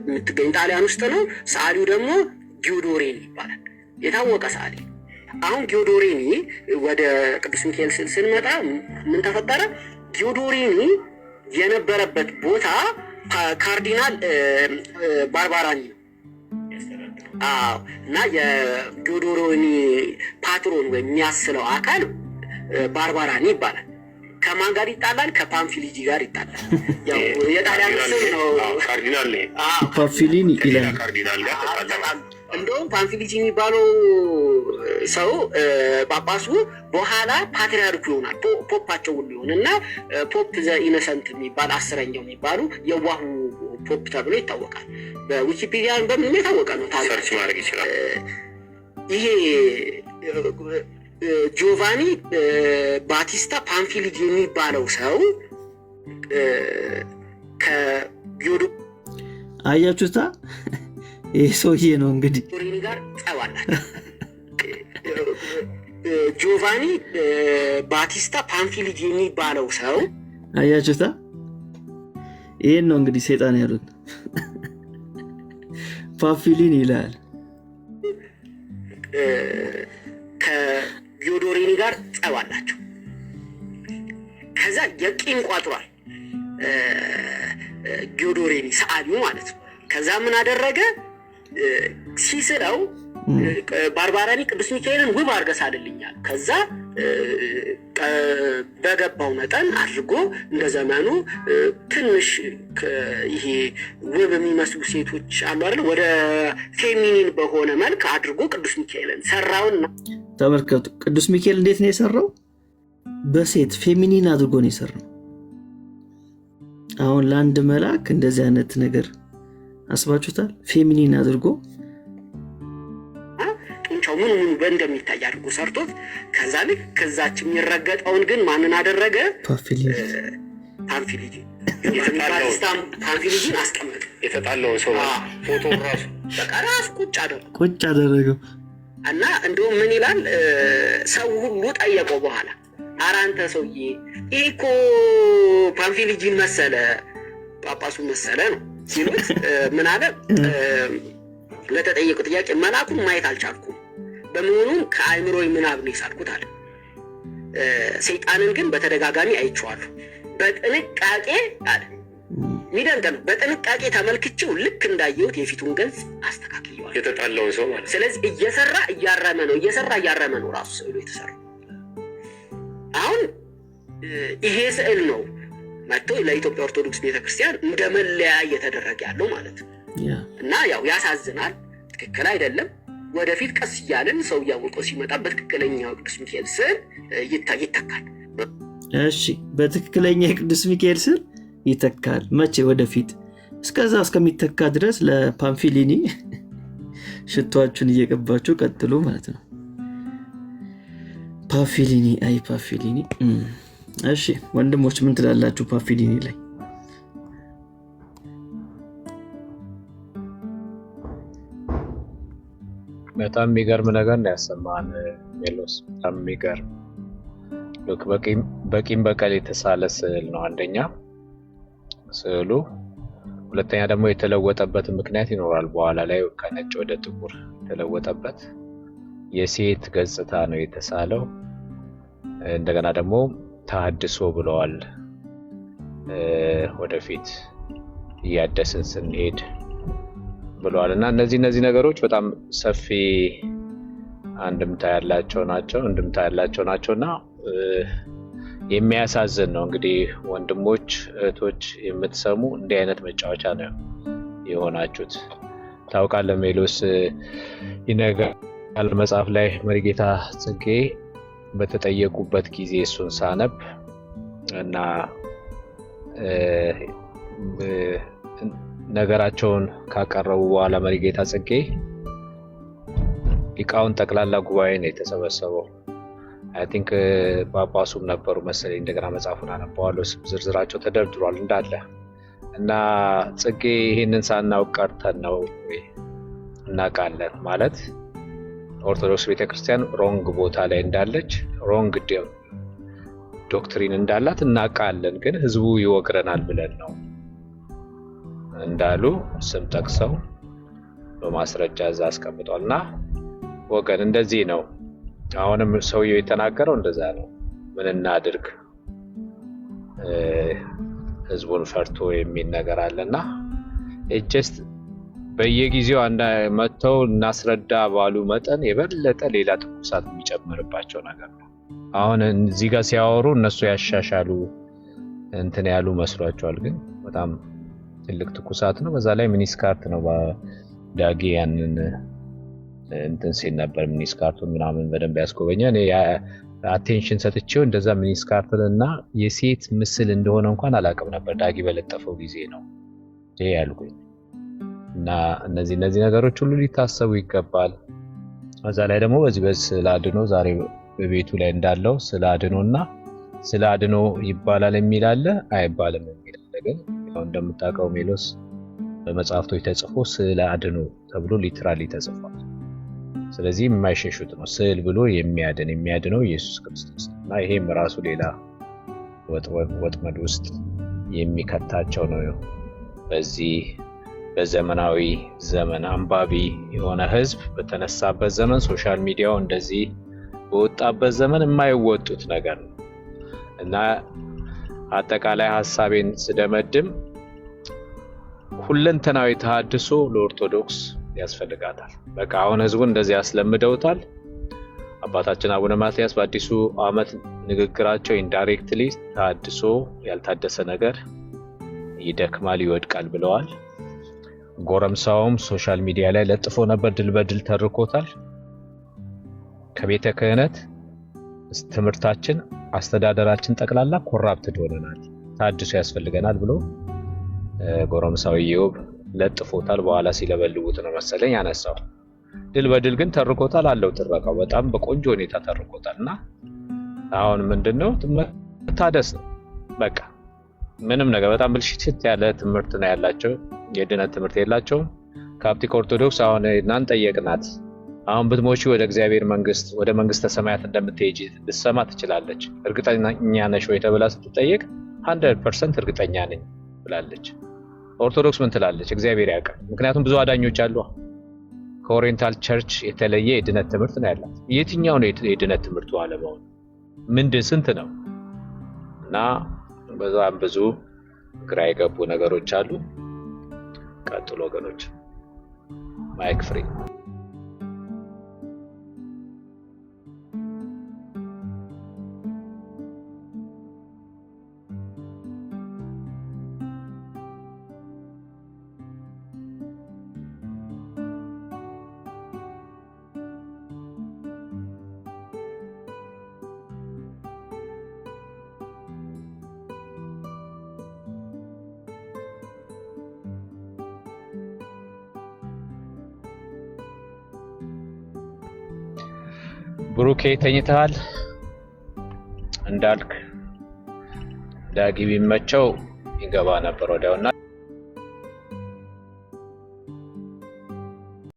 የምትገኝ ጣሊያን ውስጥ ነው። ሰዓሊው ደግሞ ጊዮዶሬኒ ይባላል። የታወቀ ሰዓሊ። አሁን ጊዮዶሬኒ ወደ ቅዱስ ሚካኤል ስዕል ስንመጣ ምን ተፈጠረ? ጊዮዶሬኒ የነበረበት ቦታ ካርዲናል ባርባራኒ ነው። እና የጊዮዶሬኒ ፓትሮን ወይም የሚያስለው አካል ባርባራኒ ይባላል። ከማን ጋር ይጣላል? ከፓንፊሊጂ ጋር ይጣላል። ያው የጣሊያን ስም ነው። ካርዲናል ፓንፊሊኒ ይላል። ካርዲናል ጋር ተጣላ። እንደውም ፓንፊሊጂ የሚባለው ሰው ጳጳሱ በኋላ ፓትሪያርኩ ይሆናል። ፖፓቸው ሁሉ ይሆን እና ፖፕ ዘ ኢነሰንት የሚባል 10ኛው የሚባሉ የዋሁ ፖፕ ተብሎ ይታወቃል። በዊኪፒዲያ በምን የታወቀ ነው። ሰርች ማድረግ ይችላል። ይሄ ጂዮቫኒ ባቲስታ ፓንፊሊጂ የሚባለው ሰው ከቢዮዶ አያችሁታ? ይህ ሰውዬ ነው እንግዲህ ቶሪኒ ጋር ጸባላቸው። ጂዮቫኒ ባቲስታ ፓንፊሊጂ የሚባለው ሰው አያችሁታ? ይህን ነው እንግዲህ ሰይጣን ያሉት። ፓንፊሊኒ ይላል። ከቢዮዶሬኒ ጋር ጸባላቸው። ከዛ የቂም ቋጥሯል ጊዮዶሬኒ ሰዓሊው ማለት ነው። ከዛ ምን አደረገ? ሲስለው ባርባራኒ ቅዱስ ሚካኤልን ውብ አድርገህ ሳልልኛል። ከዛ በገባው መጠን አድርጎ እንደ ዘመኑ ትንሽ ይሄ ውብ የሚመስሉ ሴቶች አሉ አይደል? ወደ ፌሚኒን በሆነ መልክ አድርጎ ቅዱስ ሚካኤልን ሰራውና ተመልከቱ። ቅዱስ ሚካኤል እንዴት ነው የሰራው? በሴት ፌሚኒን አድርጎ ነው የሰራው። አሁን ለአንድ መልአክ እንደዚህ አይነት ነገር አስባችሁታል? ፌሚኒን አድርጎ ጡንቻው ምን እንደሚታይ አድርጎ ሰርቶት፣ ከዛ ልክ ከዛች የሚረገጠውን ግን ማንን አደረገ? ፓንፊሊጂ ፓንፊሊጂን አስቀመጠ። የተጣለው ሰው ፎቶ ራሱ ራሱ ቁጭ አደረገው እና እንደውም ምን ይላል? ሰው ሁሉ ጠየቀው በኋላ፣ ኧረ አንተ ሰውዬ ይህ እኮ ፓንፊሊጂን መሰለ ጳጳሱን መሰለ ነው ሲሉት ምን አለ? ለተጠየቁ ጥያቄ መልአኩን ማየት አልቻልኩም፣ በመሆኑም ከአእምሮዬ ምናብ ነው የሳልኩት አለ። ሰይጣንን ግን በተደጋጋሚ አይቼዋለሁ፣ በጥንቃቄ አለ። የሚደንቅ ነው። በጥንቃቄ ተመልክቼው ልክ እንዳየሁት የፊቱን ገጽ አስተካክየዋል። የተጣለውን ሰው ማለት። ስለዚህ እየሰራ እያረመ ነው ራሱ ስዕሉ የተሰራው። አሁን ይሄ ስዕል ነው መጥቶ ለኢትዮጵያ ኦርቶዶክስ ቤተክርስቲያን እንደ መለያ እየተደረገ ያለው ማለት ነው። እና ያው ያሳዝናል፣ ትክክል አይደለም። ወደፊት ቀስ እያለን ሰው እያወቀው ሲመጣ በትክክለኛው ቅዱስ ሚካኤል ስዕል ይተካል። እሺ፣ በትክክለኛ የቅዱስ ሚካኤል ስዕል ይተካል። መቼ? ወደፊት። እስከዛ እስከሚተካ ድረስ ለፓንፊሊኒ ሽቷችሁን እየቀባችሁ ቀጥሉ ማለት ነው። ፓንፊሊኒ፣ አይ ፓንፊሊኒ። እሺ ወንድሞች ምን ትላላችሁ ፓንፊሊኒ ላይ? በጣም የሚገርም ነገር ነው ያሰማን ሜሎስ። በጣም የሚገርም ልክ በቂም በቀል የተሳለ ስዕል ነው አንደኛ ስዕሉ፣ ሁለተኛ ደግሞ የተለወጠበት ምክንያት ይኖራል። በኋላ ላይ ከነጭ ወደ ጥቁር የተለወጠበት የሴት ገጽታ ነው የተሳለው። እንደገና ደግሞ ተሐድሶ ብለዋል። ወደፊት እያደስን ስንሄድ ብለዋል እና እነዚህ ነገሮች በጣም ሰፊ እንድምታ ያላቸው ናቸውና የሚያሳዝን ነው። እንግዲህ ወንድሞች እህቶች የምትሰሙ እንዲህ አይነት መጫወቻ ነው የሆናችሁት። ታውቃለህ ሜሎስ ይነጋል መጽሐፍ ላይ መሪጌታ ጽጌ በተጠየቁበት ጊዜ እሱን ሳነብ እና ነገራቸውን ካቀረቡ በኋላ መሪጌታ ጽጌ ሊቃውን ጠቅላላ ጉባኤ ነው የተሰበሰበው። አይ ቲንክ ጳጳሱም ነበሩ መሰለኝ። እንደገና መጽሐፉን አነባዋለሁ፣ ዝርዝራቸው ተደርድሯል እንዳለ እና ጽጌ ይህንን ሳናውቅ ቀርተን ነው እናውቃለን ማለት ኦርቶዶክስ ቤተክርስቲያን ሮንግ ቦታ ላይ እንዳለች ሮንግ ዶክትሪን እንዳላት እናውቃለን፣ ግን ህዝቡ ይወግረናል ብለን ነው እንዳሉ ስም ጠቅሰው በማስረጃ እዛ አስቀምጧል። እና ወገን እንደዚህ ነው። አሁንም ሰውየው የተናገረው እንደዛ ነው። ምን እናድርግ ህዝቡን ፈርቶ የሚል ነገር አለና ጀስት በየጊዜው መጥተው እናስረዳ ባሉ መጠን የበለጠ ሌላ ትኩሳት የሚጨምርባቸው ነገር ነው። አሁን እዚህ ጋር ሲያወሩ እነሱ ያሻሻሉ እንትን ያሉ መስሏቸዋል፣ ግን በጣም ትልቅ ትኩሳት ነው። በዛ ላይ ሚኒስካርት ነው ዳጊ ያንን እንትን ሲል ነበር። ሚኒስካርቱን ምናምን በደንብ ያስጎበኛ። እኔ አቴንሽን ሰጥቼው እንደዛ ሚኒስካርትን እና የሴት ምስል እንደሆነ እንኳን አላውቅም ነበር። ዳጊ በለጠፈው ጊዜ ነው ይሄ ያልኩኝ። እና እነዚህ ነገሮች ሁሉ ሊታሰቡ ይገባል። በዛ ላይ ደግሞ በዚህ ስለ አድኖ ዛሬ በቤቱ ላይ እንዳለው ስለ አድኖና ስለ አድኖ ይባላል የሚል አለ፣ አይባልም የሚል አለ። ግን ያው እንደምታውቀው ሜሎስ በመጽሐፍቶች ተጽፎ ስለ አድኖ ተብሎ ሊትራሊ ተጽፏል። ስለዚህ የማይሸሹት ነው። ስዕል ብሎ የሚያድነው ኢየሱስ ክርስቶስ እና ይሄም ራሱ ሌላ ወጥመድ ውስጥ የሚከታቸው ነው። በዚህ በዘመናዊ ዘመን አንባቢ የሆነ ህዝብ በተነሳበት ዘመን ሶሻል ሚዲያው እንደዚህ በወጣበት ዘመን የማይወጡት ነገር ነው እና አጠቃላይ ሐሳቤን ስደመድም ሁለንተናዊ ተሐድሶ ለኦርቶዶክስ ያስፈልጋታል። በቃ አሁን ህዝቡን እንደዚህ ያስለምደውታል። አባታችን አቡነ ማትያስ በአዲሱ ዓመት ንግግራቸው ኢንዳይሬክትሊ ተሐድሶ ያልታደሰ ነገር ይደክማል፣ ይወድቃል ብለዋል። ጎረምሳውም ሶሻል ሚዲያ ላይ ለጥፎ ነበር፣ ድል በድል ተርኮታል። ከቤተ ክህነት ትምህርታችን፣ አስተዳደራችን ጠቅላላ ኮራፕትድ ሆነናል፣ ተሐድሶ ያስፈልገናል ብሎ ጎረምሳው ኢዮብ ለጥፎታል። በኋላ ሲለበልቡት ነው መሰለኝ ያነሳው። ድል በድል ግን ተርኮታል አለው። ትረካው በጣም በቆንጆ ሁኔታ ተርኮታልና አሁን ምንድነው መታደስ ነው በቃ። ምንም ነገር በጣም ብልሽት ያለ ትምህርት ነው ያላቸው። የድነት ትምህርት የላቸውም። ካፕቲክ ኦርቶዶክስ አሁን እናን ጠየቅናት። አሁን ብትሞቺ ወደ እግዚአብሔር መንግስት ወደ መንግስተ ሰማያት እንደምትሄጂ ልትሰማ ትችላለች። እርግጠኛ ነሽ ወይ ተብላ ስትጠየቅ 100% እርግጠኛ ነኝ ብላለች። ኦርቶዶክስ ምን ትላለች? እግዚአብሔር ያውቃል። ምክንያቱም ብዙ አዳኞች አሉ። ከኦሪየንታል ቸርች የተለየ የድነት ትምህርት ነው ያላት። የትኛው ነው የድነት ትምህርቱ? አለማው ምንድን ስንት ነው? እና በዛም ብዙ ግራ የገቡ ነገሮች አሉ። ቀጥሎ ወገኖች ማይክ ፍሪ። ብሩኬ ተኝተሃል እንዳልክ ዳጊ ቢመቸው ይገባ ነበር ወዲያውና